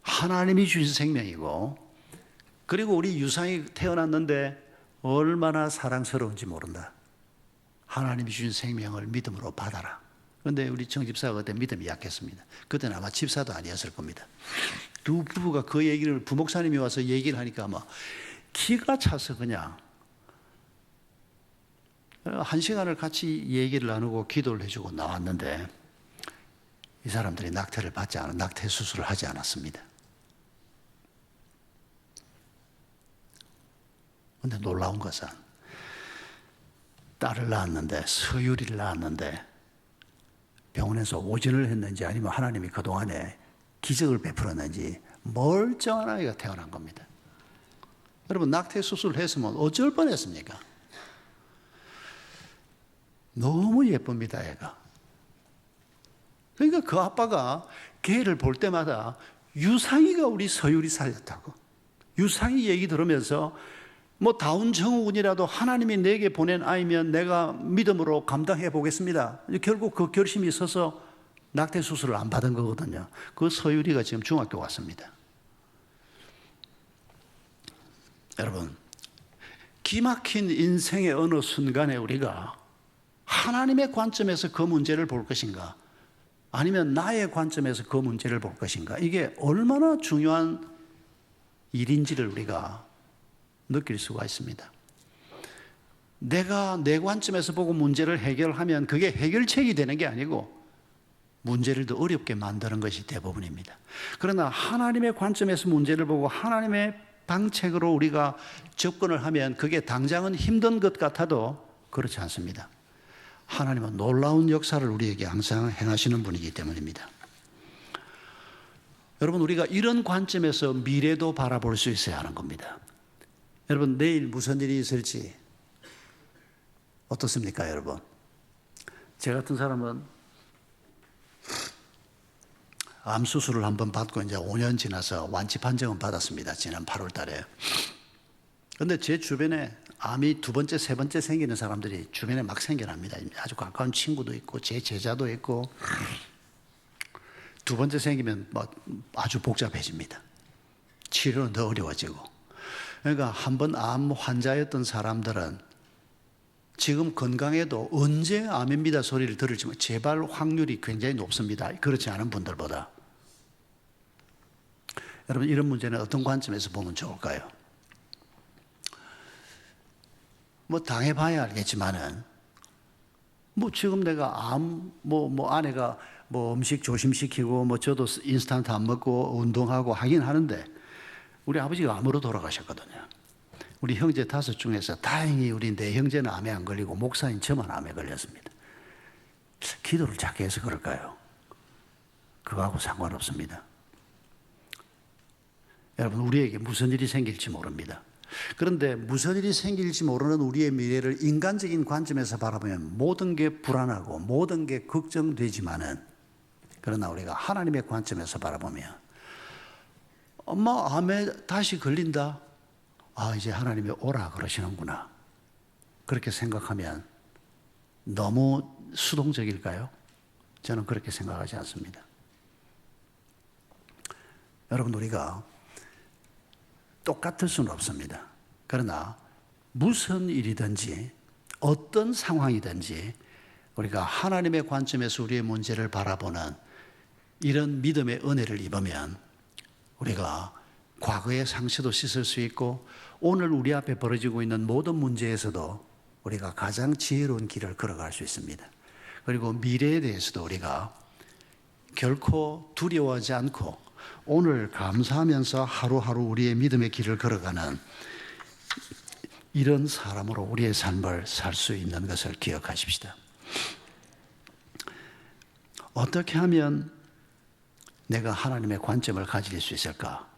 하나님이 주신 생명이고 그리고 우리 유상이 태어났는데 얼마나 사랑스러운지 모른다. 하나님이 주신 생명을 믿음으로 받아라. 그런데 우리 정집사가 그때 믿음이 약했습니다. 그때는 아마 집사도 아니었을 겁니다. 두 부부가 그 얘기를 부목사님이 와서 얘기를 하니까 아마 기가 차서 그냥 한 시간을 같이 얘기를 나누고 기도를 해주고 나왔는데 이 사람들이 낙태 수술을 하지 않았습니다. 그런데 놀라운 것은 딸을 낳았는데, 서유리를 낳았는데 병원에서 오진을 했는지 아니면 하나님이 그동안에 기적을 베풀었는지 멀쩡한 아이가 태어난 겁니다. 여러분, 낙태 수술을 했으면 어쩔 뻔했습니까? 너무 예쁩니다, 애가. 그러니까 그 아빠가 걔를 볼 때마다 유상이가 우리 서율이 살렸다고. 유상이 얘기 들으면서 뭐 다운 증후군이라도 하나님이 내게 보낸 아이면 내가 믿음으로 감당해 보겠습니다. 결국 그 결심이 있어서 낙태 수술을 안 받은 거거든요. 그 서율이가 지금 중학교 왔습니다. 여러분, 기막힌 인생의 어느 순간에 우리가 하나님의 관점에서 그 문제를 볼 것인가, 아니면 나의 관점에서 그 문제를 볼 것인가, 이게 얼마나 중요한 일인지를 우리가 느낄 수가 있습니다. 내가 내 관점에서 보고 문제를 해결하면 그게 해결책이 되는 게 아니고 문제를 더 어렵게 만드는 것이 대부분입니다. 그러나 하나님의 관점에서 문제를 보고 하나님의 방책으로 우리가 접근을 하면 그게 당장은 힘든 것 같아도 그렇지 않습니다. 하나님은 놀라운 역사를 우리에게 항상 행하시는 분이기 때문입니다. 여러분, 우리가 이런 관점에서 미래도 바라볼 수 있어야 하는 겁니다. 여러분, 내일 무슨 일이 있을지 어떻습니까, 여러분? 제 같은 사람은 암 수술을 한번 받고 이제 5년 지나서 완치 판정은 받았습니다. 지난 8월 달에. 그런데 제 주변에 암이 두 번째, 세 번째 생기는 사람들이 주변에 막 생겨납니다. 아주 가까운 친구도 있고 제 제자도 있고, 두 번째 생기면 뭐 아주 복잡해집니다. 치료는 더 어려워지고. 그러니까 한번 암 환자였던 사람들은 지금 건강해도 언제 암입니다 소리를 들을지 재발 확률이 굉장히 높습니다. 그렇지 않은 분들보다. 여러분, 이런 문제는 어떤 관점에서 보면 좋을까요? 뭐 당해봐야 알겠지만은, 뭐 지금 내가 아내가 뭐 음식 조심시키고 뭐 저도 인스턴트 안 먹고 운동하고 하긴 하는데, 우리 아버지가 암으로 돌아가셨거든요. 우리 형제 5 중에서 다행히 우리 네 형제는 암에 안 걸리고 목사인 저만 암에 걸렸습니다. 기도를 작게 해서 그럴까요? 그거하고 상관없습니다. 여러분, 우리에게 무슨 일이 생길지 모릅니다. 그런데 무슨 일이 생길지 모르는 우리의 미래를 인간적인 관점에서 바라보면 모든 게 불안하고 모든 게 걱정되지만은, 그러나 우리가 하나님의 관점에서 바라보면 엄마 암에 다시 걸린다. 아, 이제 하나님이 오라 그러시는구나. 그렇게 생각하면 너무 수동적일까요? 저는 그렇게 생각하지 않습니다. 여러분, 우리가 똑같을 수는 없습니다. 그러나 무슨 일이든지 어떤 상황이든지 우리가 하나님의 관점에서 우리의 문제를 바라보는 이런 믿음의 은혜를 입으면 우리가 과거의 상처도 씻을 수 있고 오늘 우리 앞에 벌어지고 있는 모든 문제에서도 우리가 가장 지혜로운 길을 걸어갈 수 있습니다. 그리고 미래에 대해서도 우리가 결코 두려워하지 않고 오늘 감사하면서 하루하루 우리의 믿음의 길을 걸어가는 이런 사람으로 우리의 삶을 살 수 있는 것을 기억하십시다. 어떻게 하면 내가 하나님의 관점을 가질 수 있을까?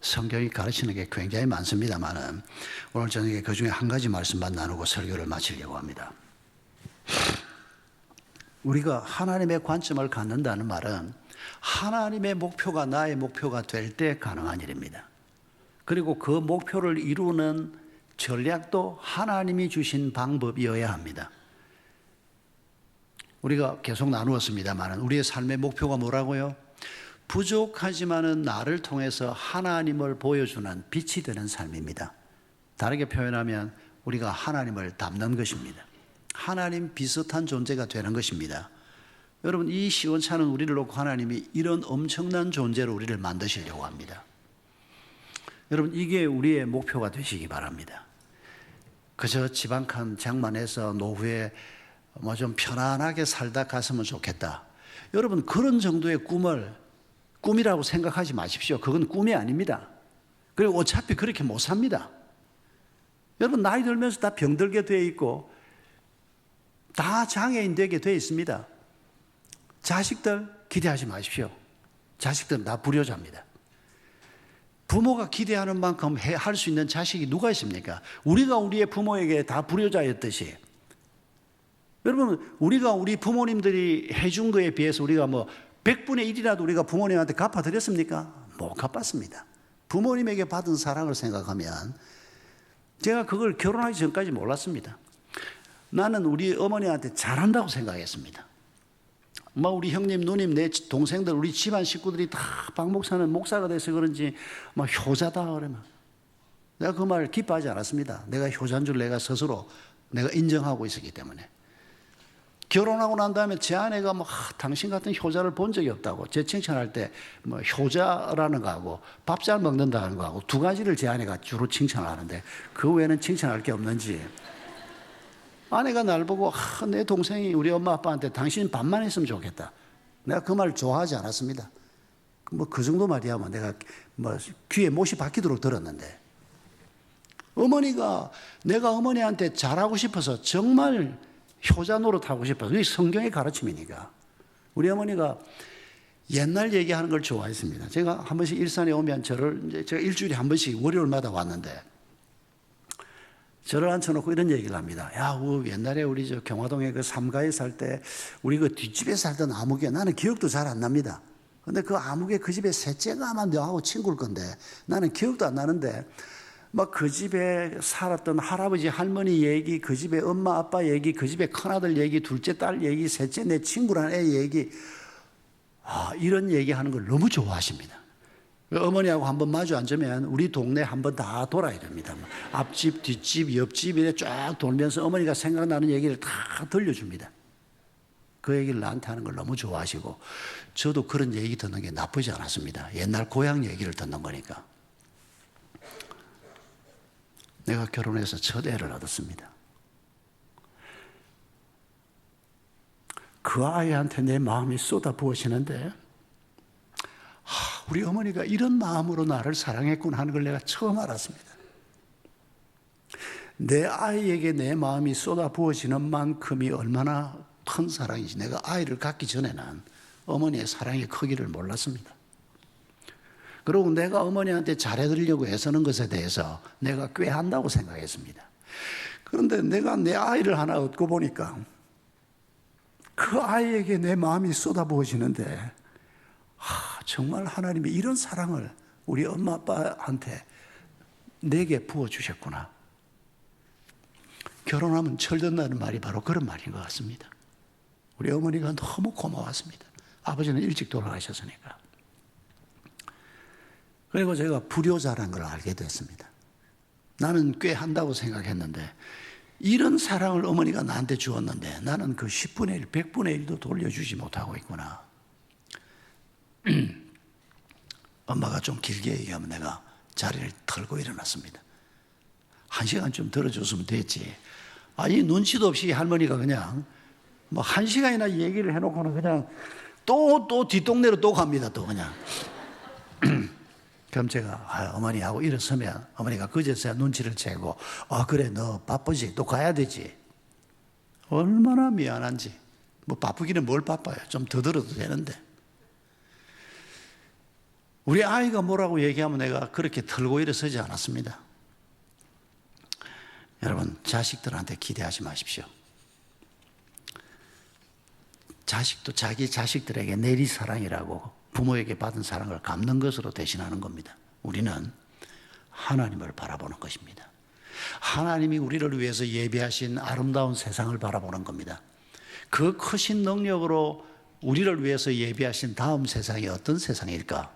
성경이 가르치는 게 굉장히 많습니다만 오늘 저녁에 그 중에 한 가지 말씀만 나누고 설교를 마치려고 합니다. 우리가 하나님의 관점을 갖는다는 말은 하나님의 목표가 나의 목표가 될 때 가능한 일입니다. 그리고 그 목표를 이루는 전략도 하나님이 주신 방법이어야 합니다. 우리가 계속 나누었습니다만 우리의 삶의 목표가 뭐라고요? 부족하지만은 나를 통해서 하나님을 보여주는 빛이 되는 삶입니다. 다르게 표현하면 우리가 하나님을 닮는 것입니다. 하나님 비슷한 존재가 되는 것입니다. 여러분, 이 시원찮은 우리를 놓고 하나님이 이런 엄청난 존재로 우리를 만드시려고 합니다. 여러분, 이게 우리의 목표가 되시기 바랍니다. 그저 집 한 칸 장만해서 노후에 뭐 좀 편안하게 살다 갔으면 좋겠다. 여러분 그런 정도의 꿈을 꿈이라고 생각하지 마십시오. 그건 꿈이 아닙니다. 그리고 어차피 그렇게 못 삽니다. 여러분 나이 들면서 다 병들게 되어 있고 다 장애인 되게 되어 있습니다. 자식들 기대하지 마십시오. 자식들은 다 불효자입니다. 부모가 기대하는 만큼 할 수 있는 자식이 누가 있습니까? 우리가 우리의 부모에게 다 불효자였듯이 여러분 우리가 우리 부모님들이 해준 거에 비해서 우리가 뭐 100분의 1이라도 우리가 부모님한테 갚아드렸습니까? 못 갚았습니다. 부모님에게 받은 사랑을 생각하면 제가 그걸 결혼하기 전까지 몰랐습니다. 나는 우리 어머니한테 잘한다고 생각했습니다. 우리 형님, 누님, 내 동생들, 우리 집안 식구들이 다 박 목사는 목사가 돼서 그런지 효자다 그러면 내가 그 말 기뻐하지 않았습니다. 내가 효자인 줄 내가 스스로 내가 인정하고 있었기 때문에. 결혼하고 난 다음에 제 아내가 당신 같은 효자를 본 적이 없다고 제 칭찬할 때 효자라는 거하고 밥 잘 먹는다는 거하고 두 가지를 제 아내가 주로 칭찬을 하는데 그 외에는 칭찬할 게 없는지 아내가 날 보고 내 동생이 우리 엄마 아빠한테 당신 밥만 했으면 좋겠다. 내가 그 말 좋아하지 않았습니다. 그 정도 말이야 내가 귀에 못이 박히도록 들었는데 어머니가 내가 어머니한테 잘하고 싶어서 정말 효자 노릇하고 싶어서 그게 성경의 가르침이니까 우리 어머니가 옛날 얘기하는 걸 좋아했습니다. 제가 한 번씩 일산에 오면 제가 일주일에 한 번씩 월요일마다 왔는데 저를 앉혀놓고 이런 얘기를 합니다. 야, 옛날에 우리 경화동에 그 삼가에 살 때 우리 그 뒷집에 살던 아무개 나는 기억도 잘 안 납니다. 근데 그 아무개 그 집에 셋째가 아마 너하고 친구일 건데 나는 기억도 안 나는데 그 집에 살았던 할아버지 할머니 얘기, 그 집에 엄마 아빠 얘기, 그 집에 큰아들 얘기, 둘째 딸 얘기, 셋째 내 친구란 애 얘기 이런 얘기하는 걸 너무 좋아하십니다. 어머니하고 한번 마주 앉으면 우리 동네 한번 다 돌아야 됩니다. 앞집, 뒷집, 옆집 이렇게 쫙 돌면서 어머니가 생각나는 얘기를 다 들려줍니다. 그 얘기를 나한테 하는 걸 너무 좋아하시고 저도 그런 얘기 듣는 게 나쁘지 않았습니다. 옛날 고향 얘기를 듣는 거니까. 내가 결혼해서 첫 애를 얻었습니다. 그 아이한테 내 마음이 쏟아부어지는데 우리 어머니가 이런 마음으로 나를 사랑했구나 하는 걸 내가 처음 알았습니다. 내 아이에게 내 마음이 쏟아부어지는 만큼이 얼마나 큰 사랑인지 내가 아이를 갖기 전에는 어머니의 사랑의 크기를 몰랐습니다. 그리고 내가 어머니한테 잘해드리려고 애쓰는 것에 대해서 내가 꽤 한다고 생각했습니다. 그런데 내가 내 아이를 하나 얻고 보니까 그 아이에게 내 마음이 쏟아부어지는데 정말 하나님이 이런 사랑을 우리 엄마 아빠한테 내게 부어주셨구나. 결혼하면 철든다는 말이 바로 그런 말인 것 같습니다. 우리 어머니가 너무 고마웠습니다. 아버지는 일찍 돌아가셨으니까. 그리고 제가 불효자라는 걸 알게 됐습니다. 나는 꽤 한다고 생각했는데 이런 사랑을 어머니가 나한테 주었는데 나는 그 10분의 1, 100분의 1도 돌려주지 못하고 있구나. 엄마가 좀 길게 얘기하면 내가 자리를 털고 일어났습니다. 1시간쯤 들어줬으면 됐지. 이 눈치도 없이 할머니가 그냥 1시간이나 얘기를 해놓고는 그냥 또 뒷동네로 또 갑니다. 또 그냥. 그럼 제가 어머니하고 일어서면 어머니가 그제서야 눈치를 채고 그래 너 바쁘지? 또 가야 되지. 얼마나 미안한지. 바쁘기는 뭘 바빠요. 좀 더 들어도 되는데. 우리 아이가 뭐라고 얘기하면 내가 그렇게 털고 일어서지 않았습니다. 여러분 자식들한테 기대하지 마십시오. 자식도 자기 자식들에게 내리사랑이라고 부모에게 받은 사랑을 갚는 것으로 대신하는 겁니다. 우리는 하나님을 바라보는 것입니다. 하나님이 우리를 위해서 예비하신 아름다운 세상을 바라보는 겁니다. 그 크신 능력으로 우리를 위해서 예비하신 다음 세상이 어떤 세상일까?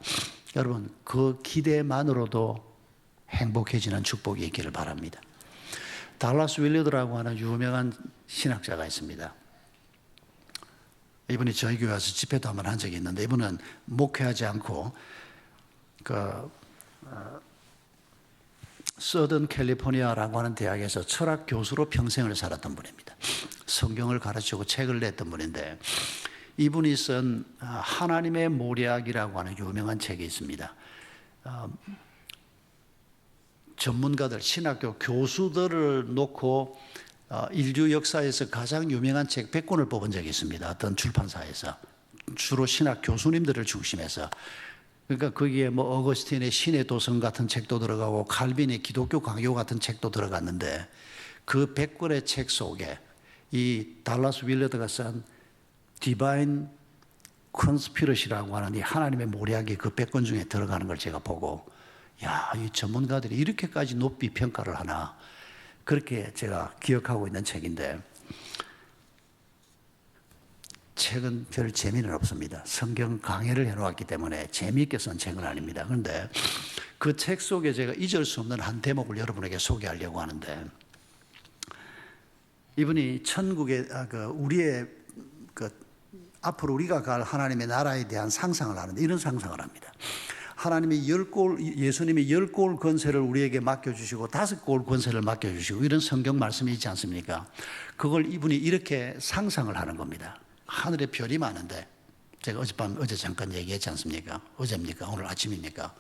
여러분 그 기대만으로도 행복해지는 축복이 있기를 바랍니다. 달라스 윌리더라고 하는 유명한 신학자가 있습니다. 이분이 저희 교회 와서 집회도 한번 한 적이 있는데 이분은 목회하지 않고 서던 캘리포니아라고 하는 대학에서 철학 교수로 평생을 살았던 분입니다. 성경을 가르치고 책을 냈던 분인데 이분이 쓴 하나님의 모략이라고 하는 유명한 책이 있습니다. 전문가들, 신학교 교수들을 놓고 인류 역사에서 가장 유명한 책 100권을 뽑은 적이 있습니다. 어떤 출판사에서. 주로 신학 교수님들을 중심해서. 그러니까 거기에 뭐 어거스틴의 신의 도성 같은 책도 들어가고 칼빈의 기독교 강요 같은 책도 들어갔는데 그 100권의 책 속에 이 달라스 윌러드가 쓴 디바인 컨스피러시라고 하는 이 하나님의 모략이 그 100권 중에 들어가는 걸 제가 보고 야, 이 전문가들이 이렇게까지 높이 평가를 하나 그렇게 제가 기억하고 있는 책인데 책은 별 재미는 없습니다. 성경 강해를 해놓았기 때문에 재미있게 쓴 책은 아닙니다. 그런데 그 책 속에 제가 잊을 수 없는 한 대목을 여러분에게 소개하려고 하는데 이분이 천국의 우리의 앞으로 우리가 갈 하나님의 나라에 대한 상상을 하는데 이런 상상을 합니다. 하나님이 예수님이 10골 권세를 우리에게 맡겨주시고 5골 권세를 맡겨주시고 이런 성경 말씀이 있지 않습니까? 그걸 이분이 이렇게 상상을 하는 겁니다. 하늘에 별이 많은데 제가 어제 잠깐 얘기했지 않습니까? 어제입니까? 오늘 아침입니까?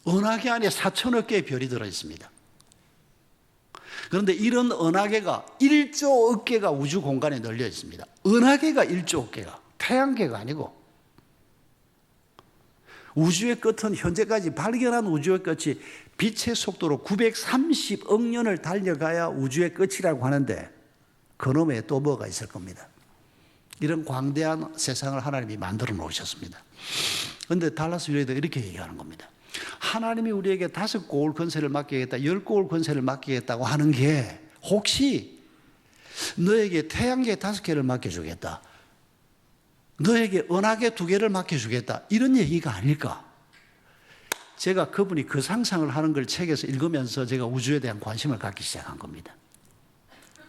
은하계 안에 4천억 개의 별이 들어있습니다. 그런데 이런 은하계가 1조 개가 우주 공간에 널려 있습니다. 은하계가 1조 개가 태양계가 아니고 우주의 끝은 현재까지 발견한 우주의 끝이 빛의 속도로 930억 년을 달려가야 우주의 끝이라고 하는데 그놈에 또 뭐가 있을 겁니다. 이런 광대한 세상을 하나님이 만들어 놓으셨습니다. 그런데 달라스 윌러드가 이렇게 얘기하는 겁니다. 하나님이 우리에게 5골 권세를 맡기겠다, 10골 권세를 맡기겠다고 하는 게 혹시 너에게 태양계 5개를 맡겨주겠다, 너에게 은하계 2개를 맡겨주겠다 이런 얘기가 아닐까? 제가 그분이 그 상상을 하는 걸 책에서 읽으면서 제가 우주에 대한 관심을 갖기 시작한 겁니다.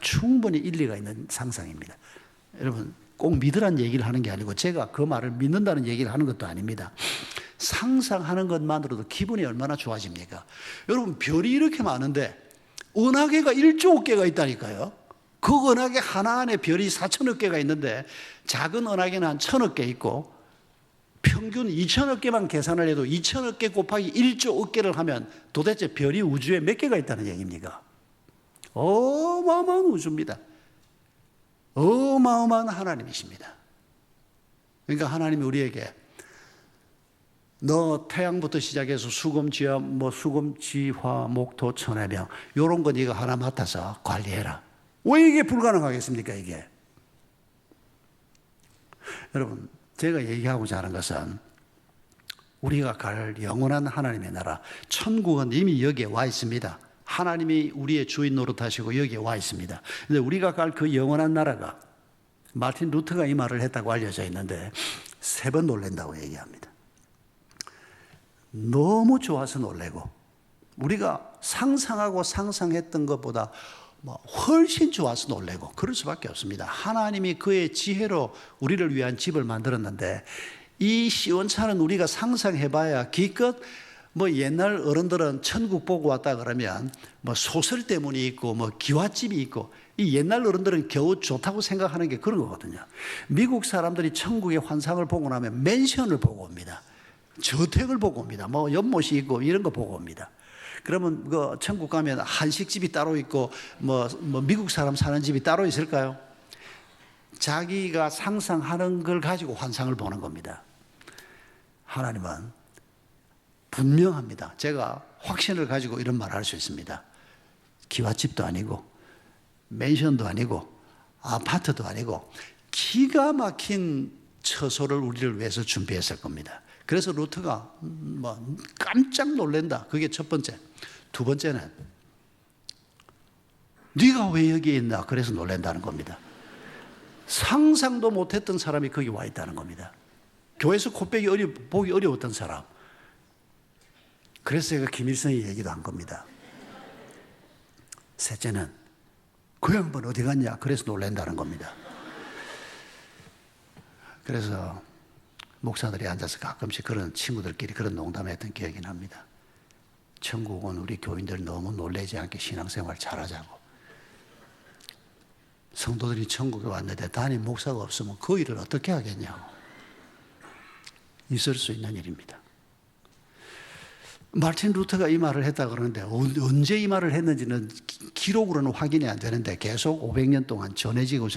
충분히 일리가 있는 상상입니다. 여러분 꼭 믿으라는 얘기를 하는 게 아니고 제가 그 말을 믿는다는 얘기를 하는 것도 아닙니다. 상상하는 것만으로도 기분이 얼마나 좋아집니까? 여러분 별이 이렇게 많은데 은하계가 1조 개가 있다니까요. 그 은하계 하나 안에 별이 4천억 개가 있는데 작은 은하계는 한 1,000억 개 있고 평균 2천억 개만 계산을 해도 2천억 개 곱하기 1조 개를 하면 도대체 별이 우주에 몇 개가 있다는 얘기입니까? 어마어마한 우주입니다. 어마어마한 하나님이십니다. 그러니까 하나님이 우리에게 너 태양부터 시작해서 수금, 지화, 수금, 지화, 목토, 천해명 이런 거 네가 하나 맡아서 관리해라. 왜 이게 불가능하겠습니까 이게? 여러분 제가 얘기하고자 하는 것은 우리가 갈 영원한 하나님의 나라 천국은 이미 여기에 와 있습니다. 하나님이 우리의 주인 노릇하시고 여기에 와 있습니다. 근데 우리가 갈 그 영원한 나라가 마틴 루터가 이 말을 했다고 알려져 있는데 3번 놀란다고 얘기합니다. 너무 좋아서 놀래고 우리가 상상하고 상상했던 것보다 훨씬 좋아서 놀래고 그럴 수밖에 없습니다. 하나님이 그의 지혜로 우리를 위한 집을 만들었는데 이 시원찮은 우리가 상상해봐야 기껏 옛날 어른들은 천국 보고 왔다 그러면 소설 때문이 있고 기와집이 있고 이 옛날 어른들은 겨우 좋다고 생각하는 게 그런 거거든요. 미국 사람들이 천국의 환상을 보고 나면 맨션을 보고 옵니다. 저택을 보고 옵니다. 연못이 있고 이런 거 보고 옵니다. 그러면 그 천국 가면 한식집이 따로 있고 미국 사람 사는 집이 따로 있을까요? 자기가 상상하는 걸 가지고 환상을 보는 겁니다. 하나님은 분명합니다. 제가 확신을 가지고 이런 말을 할 수 있습니다. 기와집도 아니고 맨션도 아니고 아파트도 아니고 기가 막힌 처소를 우리를 위해서 준비했을 겁니다. 그래서 루터가 깜짝 놀란다. 그게 첫 번째. 두 번째는 네가 왜 여기에 있나? 그래서 놀란다는 겁니다. 상상도 못했던 사람이 거기 와 있다는 겁니다. 교회에서 코빼기 보기 어려웠던 사람. 그래서 제가 김일성이 얘기도 한 겁니다. 셋째는 그 양반 어디 갔냐? 그래서 놀란다는 겁니다. 그래서 목사들이 앉아서 가끔씩 그런 친구들끼리 그런 농담했던 기억이 납니다. 천국은 우리 교인들 너무 놀라지 않게 신앙생활 잘하자고. 성도들이 천국에 왔는데 담임 목사가 없으면 그 일을 어떻게 하겠냐고. 있을 수 있는 일입니다. 마르틴 루터가 이 말을 했다 그러는데 언제 이 말을 했는지는 기록으로는 확인이 안 되는데 계속 500년 동안 전해지고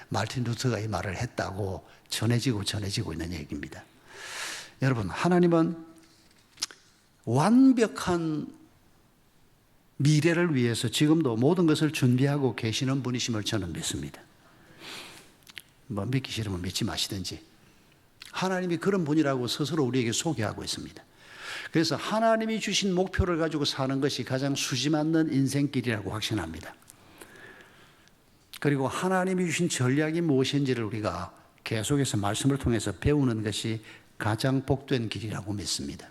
마르틴 루터가 이 말을 했다고 전해지고 있는 얘기입니다. 여러분, 하나님은 완벽한 미래를 위해서 지금도 모든 것을 준비하고 계시는 분이심을 저는 믿습니다. 뭐 믿기 싫으면 믿지 마시든지. 하나님이 그런 분이라고 스스로 우리에게 소개하고 있습니다. 그래서 하나님이 주신 목표를 가지고 사는 것이 가장 수지 맞는 인생길이라고 확신합니다. 그리고 하나님이 주신 전략이 무엇인지를 우리가 계속해서 말씀을 통해서 배우는 것이 가장 복된 길이라고 믿습니다.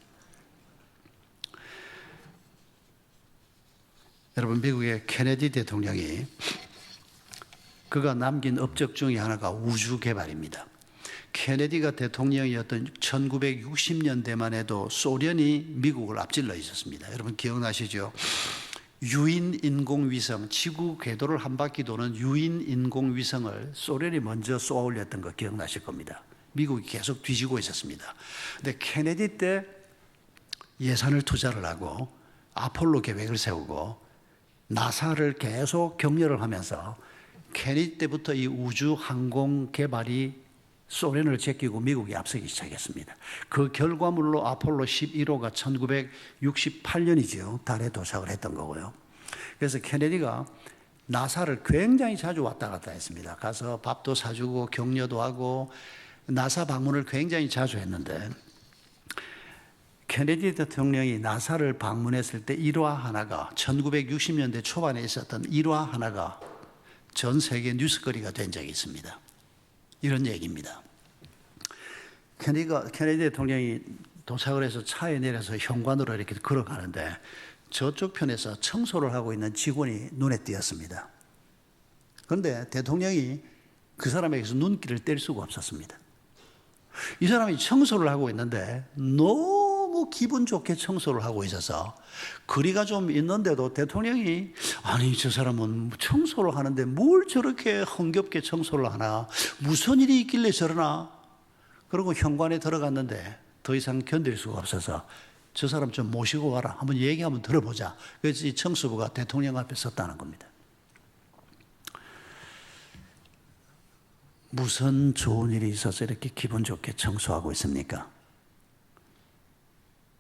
여러분, 미국의 케네디 대통령이 그가 남긴 업적 중에 하나가 우주 개발입니다. 케네디가 대통령이었던 1960년대만 해도 소련이 미국을 앞질러 있었습니다. 여러분 기억나시죠? 유인 인공위성, 지구 궤도를 한 바퀴 도는 유인 인공위성을 소련이 먼저 쏘아 올렸던 거 기억나실 겁니다. 미국이 계속 뒤지고 있었습니다. 근데 케네디 때 예산을 투자를 하고 아폴로 계획을 세우고 나사를 계속 격려를 하면서 케네디 때부터 이 우주 항공 개발이 소련을 제끼고 미국이 앞서기 시작했습니다. 그 결과물로 아폴로 11호가 1968년이죠. 달에 도착을 했던 거고요. 그래서 케네디가 나사를 굉장히 자주 왔다 갔다 했습니다. 가서 밥도 사주고 격려도 하고 나사 방문을 굉장히 자주 했는데 케네디 대통령이 나사를 방문했을 때 일화 하나가 1960년대 초반에 있었던 일화 하나가 전 세계 뉴스거리가 된 적이 있습니다. 이런 얘기입니다. 케네디 대통령이 도착을 해서 차에 내려서 현관으로 이렇게 걸어가는데 저쪽 편에서 청소를 하고 있는 직원이 눈에 띄었습니다. 그런데 대통령이 그 사람에게서 눈길을 뗄 수가 없었습니다. 이 사람이 청소를 하고 있는데 너무 기분 좋게 청소를 하고 있어서 거리가 좀 있는데도 대통령이 아니 저 사람은 청소를 하는데 뭘 저렇게 흥겹게 청소를 하나, 무슨 일이 있길래 저러나. 그리고 현관에 들어갔는데 더 이상 견딜 수가 없어서 저 사람 좀 모시고 와라, 한번 얘기 한번 들어보자. 그래서 이 청소부가 대통령 앞에 섰다는 겁니다. 무슨 좋은 일이 있어서 이렇게 기분 좋게 청소하고 있습니까?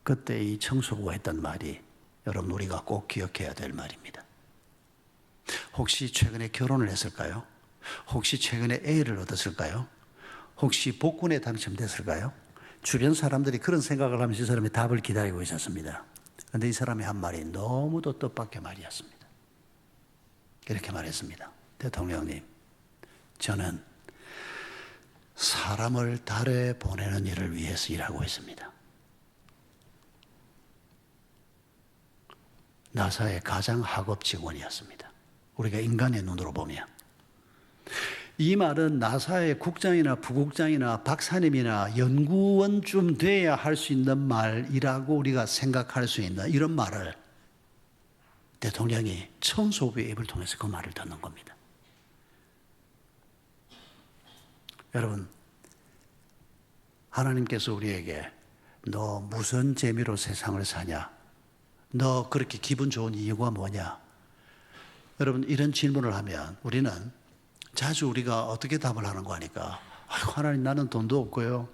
그때 이 청소부가 했던 말이 여러분 우리가 꼭 기억해야 될 말입니다. 혹시 최근에 결혼을 했을까요? 혹시 최근에 애를 얻었을까요? 혹시 복권에 당첨됐을까요? 주변 사람들이 그런 생각을 하면서 이 사람의 답을 기다리고 있었습니다. 그런데 이 사람이 한 말이 너무도 뜻밖의 말이었습니다. 이렇게 말했습니다. 대통령님, 저는 사람을 달에 보내는 일을 위해서 일하고 있습니다. 나사의 가장 하급 직원이었습니다. 우리가 인간의 눈으로 보면. 이 말은 나사의 국장이나 부국장이나 박사님이나 연구원쯤 돼야 할 수 있는 말이라고 우리가 생각할 수 있는 이런 말을 대통령이 청소부의 입을 통해서 그 말을 듣는 겁니다. 여러분, 하나님께서 우리에게 너 무슨 재미로 세상을 사냐? 너 그렇게 기분 좋은 이유가 뭐냐? 여러분, 이런 질문을 하면 우리는 자주 우리가 어떻게 답을 하는 거 하니까 아이고, 하나님 나는 돈도 없고요.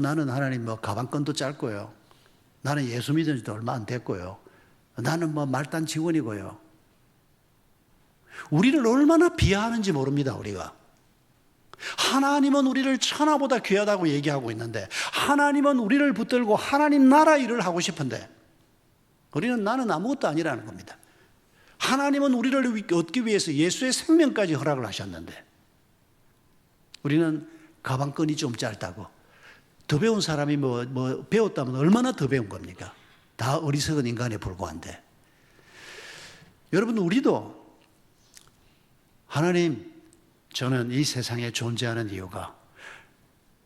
나는 하나님 가방끈도 짧고요. 나는 예수 믿은 지도 얼마 안 됐고요. 나는 말단 직원이고요. 우리를 얼마나 비하하는지 모릅니다, 우리가. 하나님은 우리를 천하보다 귀하다고 얘기하고 있는데 하나님은 우리를 붙들고 하나님 나라 일을 하고 싶은데 우리는 나는 아무것도 아니라는 겁니다. 하나님은 우리를 얻기 위해서 예수의 생명까지 허락을 하셨는데 우리는 가방끈이 좀 짧다고 더 배운 사람이 배웠다면 얼마나 더 배운 겁니까? 다 어리석은 인간에 불과한데 여러분 우리도 하나님 저는 이 세상에 존재하는 이유가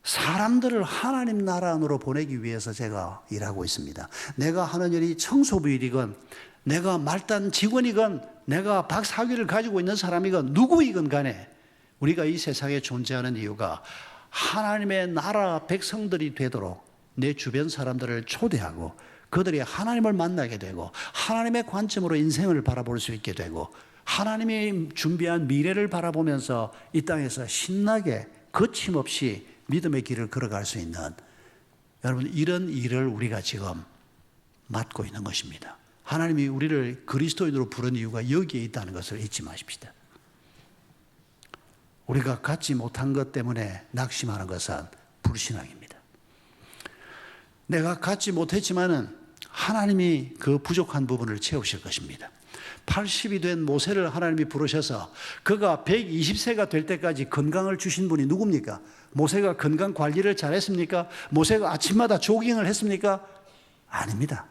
사람들을 하나님 나라 안으로 보내기 위해서 제가 일하고 있습니다. 내가 하는 일이 청소부 일이건 내가 말단 직원이건 내가 박사학위를 가지고 있는 사람이건 누구이건 간에 우리가 이 세상에 존재하는 이유가 하나님의 나라 백성들이 되도록 내 주변 사람들을 초대하고 그들이 하나님을 만나게 되고 하나님의 관점으로 인생을 바라볼 수 있게 되고 하나님이 준비한 미래를 바라보면서 이 땅에서 신나게 거침없이 믿음의 길을 걸어갈 수 있는, 여러분, 이런 일을 우리가 지금 맡고 있는 것입니다. 하나님이 우리를 그리스도인으로 부른 이유가 여기에 있다는 것을 잊지 마십시다. 우리가 갖지 못한 것 때문에 낙심하는 것은 불신앙입니다. 내가 갖지 못했지만은 하나님이 그 부족한 부분을 채우실 것입니다. 80이 된 모세를 하나님이 부르셔서 그가 120세가 될 때까지 건강을 주신 분이 누굽니까? 모세가 건강 관리를 잘했습니까? 모세가 아침마다 조깅을 했습니까? 아닙니다.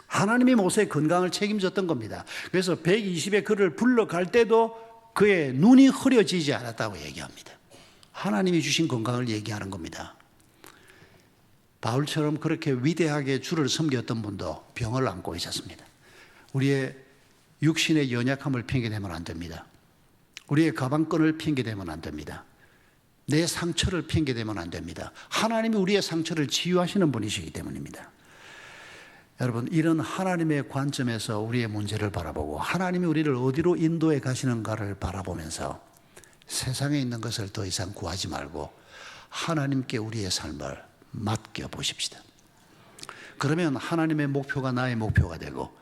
하나님이 모세의 건강을 책임졌던 겁니다. 그래서 120의 그를 불러갈 때도 그의 눈이 흐려지지 않았다고 얘기합니다. 하나님이 주신 건강을 얘기하는 겁니다. 바울처럼 그렇게 위대하게 주를 섬겼던 분도 병을 안고 있었습니다. 우리의 육신의 연약함을 핑계대면 안 됩니다. 우리의 가방끈을 핑계대면 안 됩니다. 내 상처를 핑계대면 안 됩니다. 하나님이 우리의 상처를 치유하시는 분이시기 때문입니다. 여러분, 이런 하나님의 관점에서 우리의 문제를 바라보고 하나님이 우리를 어디로 인도해 가시는가를 바라보면서 세상에 있는 것을 더 이상 구하지 말고 하나님께 우리의 삶을 맡겨보십시다. 그러면 하나님의 목표가 나의 목표가 되고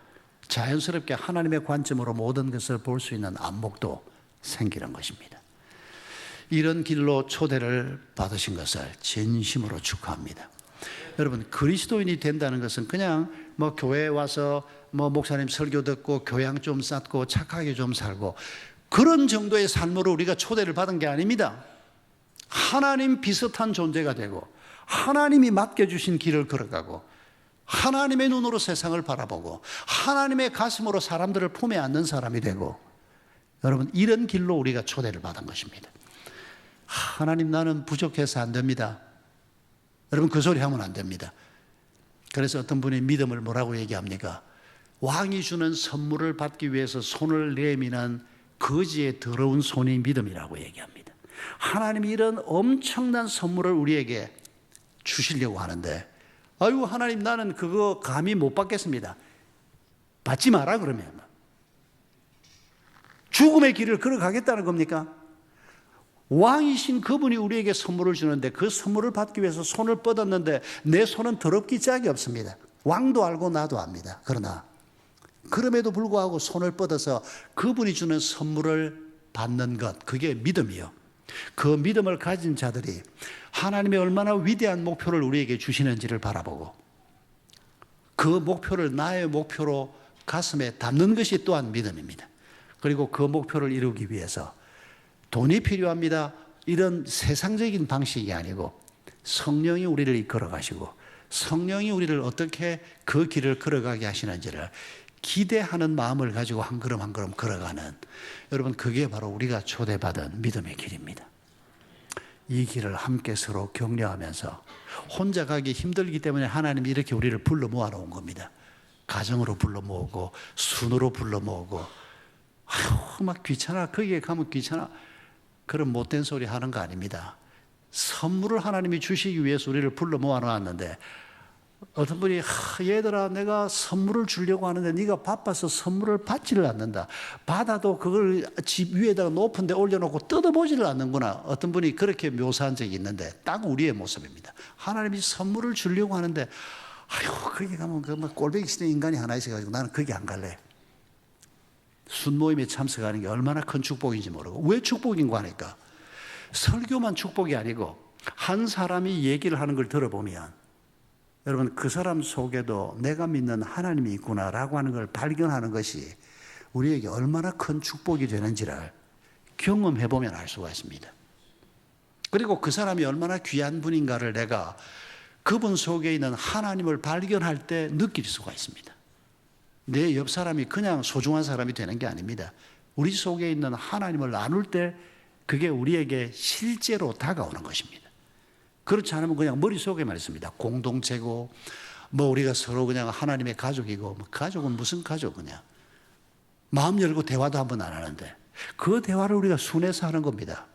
자연스럽게 하나님의 관점으로 모든 것을 볼 수 있는 안목도 생기는 것입니다. 이런 길로 초대를 받으신 것을 진심으로 축하합니다. 여러분, 그리스도인이 된다는 것은 그냥 교회에 와서 목사님 설교 듣고 교양 좀 쌓고 착하게 좀 살고 그런 정도의 삶으로 우리가 초대를 받은 게 아닙니다. 하나님 비슷한 존재가 되고 하나님이 맡겨주신 길을 걸어가고 하나님의 눈으로 세상을 바라보고 하나님의 가슴으로 사람들을 품에 안는 사람이 되고, 여러분, 이런 길로 우리가 초대를 받은 것입니다. 하나님, 나는 부족해서 안 됩니다. 여러분, 그 소리 하면 안 됩니다. 그래서 어떤 분이 믿음을 뭐라고 얘기합니까? 왕이 주는 선물을 받기 위해서 손을 내미는 거지의 더러운 손이 믿음이라고 얘기합니다. 하나님이 이런 엄청난 선물을 우리에게 주시려고 하는데, 아유, 하나님, 나는 그거 감히 못 받겠습니다. 받지 마라 그러면. 죽음의 길을 걸어가겠다는 겁니까? 왕이신 그분이 우리에게 선물을 주는데 그 선물을 받기 위해서 손을 뻗었는데 내 손은 더럽기 짝이 없습니다. 왕도 알고 나도 압니다. 그러나 그럼에도 불구하고 손을 뻗어서 그분이 주는 선물을 받는 것, 그게 믿음이요. 그 믿음을 가진 자들이 하나님의 얼마나 위대한 목표를 우리에게 주시는지를 바라보고 그 목표를 나의 목표로 가슴에 담는 것이 또한 믿음입니다. 그리고 그 목표를 이루기 위해서 돈이 필요합니다. 이런 세상적인 방식이 아니고 성령이 우리를 이끌어 가시고 성령이 우리를 어떻게 그 길을 걸어가게 하시는지를 기대하는 마음을 가지고 한 걸음 한 걸음 걸어가는, 여러분, 그게 바로 우리가 초대받은 믿음의 길입니다. 이 길을 함께 서로 격려하면서, 혼자 가기 힘들기 때문에 하나님이 이렇게 우리를 불러 모아놓은 겁니다. 가정으로 불러 모으고 순으로 불러 모으고, 아휴, 막 귀찮아, 거기에 가면 귀찮아, 그런 못된 소리 하는 거 아닙니다. 선물을 하나님이 주시기 위해서 우리를 불러 모아놓았는데, 어떤 분이 얘들아, 내가 선물을 주려고 하는데 네가 바빠서 선물을 받지를 않는다. 받아도 그걸 집 위에다가 높은 데 올려놓고 뜯어보지를 않는구나. 어떤 분이 그렇게 묘사한 적이 있는데 딱 우리의 모습입니다. 하나님이 선물을 주려고 하는데, 아휴, 거기 가면 그 꼴배기 싫은 인간이 하나 있어가지고 나는 거기 안 갈래. 순모임에 참석하는 게 얼마나 큰 축복인지 모르고. 왜 축복인가 하니까 설교만 축복이 아니고 한 사람이 얘기를 하는 걸 들어보면, 여러분, 그 사람 속에도 내가 믿는 하나님이 있구나라고 하는 걸 발견하는 것이 우리에게 얼마나 큰 축복이 되는지를 경험해 보면 알 수가 있습니다. 그리고 그 사람이 얼마나 귀한 분인가를 내가 그분 속에 있는 하나님을 발견할 때 느낄 수가 있습니다. 내 옆 사람이 그냥 소중한 사람이 되는 게 아닙니다. 우리 속에 있는 하나님을 나눌 때 그게 우리에게 실제로 다가오는 것입니다. 그렇지 않으면 그냥 머릿속에만 있습니다. 공동체고 뭐 우리가 서로 그냥 하나님의 가족이고, 뭐 가족은 무슨 가족 그냥. 마음 열고 대화도 한번 안 하는데 그 대화를 우리가 순회해서 하는 겁니다.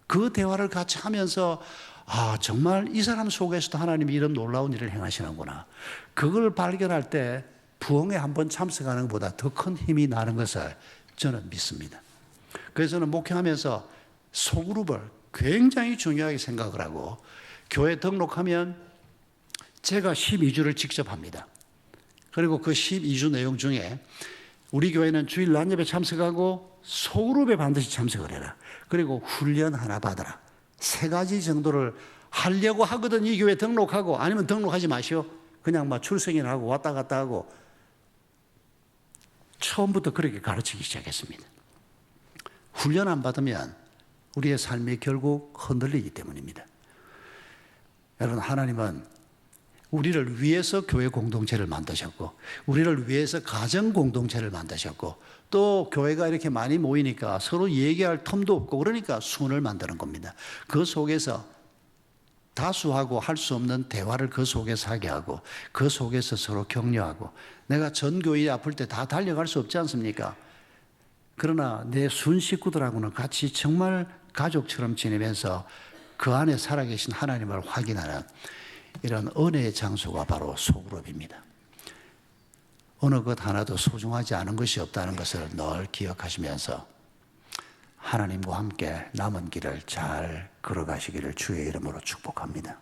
그 대화를 같이 하면서 아, 정말 이 사람 속에서도 하나님이 이런 놀라운 일을 행하시는구나. 그걸 발견할 때 부흥에 한번 참석하는 것보다 더 큰 힘이 나는 것을 저는 믿습니다. 그래서 저는 목회하면서 소그룹을 굉장히 중요하게 생각을 하고 교회 등록하면 제가 12주를 직접 합니다. 그리고 그 12주 내용 중에 우리 교회는 주일 낮예배 참석하고 소그룹에 반드시 참석을 해라. 그리고 훈련 하나 받아라. 3가지 정도를 하려고 하거든. 이 교회 등록하고 아니면 등록하지 마시오. 그냥 막 출석이나 하고 왔다 갔다 하고 처음부터 그렇게 가르치기 시작했습니다. 훈련 안 받으면 우리의 삶이 결국 흔들리기 때문입니다. 여러분, 하나님은 우리를 위해서 교회 공동체를 만드셨고 우리를 위해서 가정 공동체를 만드셨고 또 교회가 이렇게 많이 모이니까 서로 얘기할 틈도 없고 그러니까 순을 만드는 겁니다. 그 속에서 다수하고 할 수 없는 대화를 그 속에서 하게 하고 그 속에서 서로 격려하고 내가 전 교회 아플 때 다 달려갈 수 없지 않습니까? 그러나 내 순 식구들하고는 같이 정말 가족처럼 지내면서 그 안에 살아계신 하나님을 확인하는 이런 은혜의 장소가 바로 소그룹입니다. 어느 것 하나도 소중하지 않은 것이 없다는 것을 늘 기억하시면서 하나님과 함께 남은 길을 잘 걸어가시기를 주의 이름으로 축복합니다.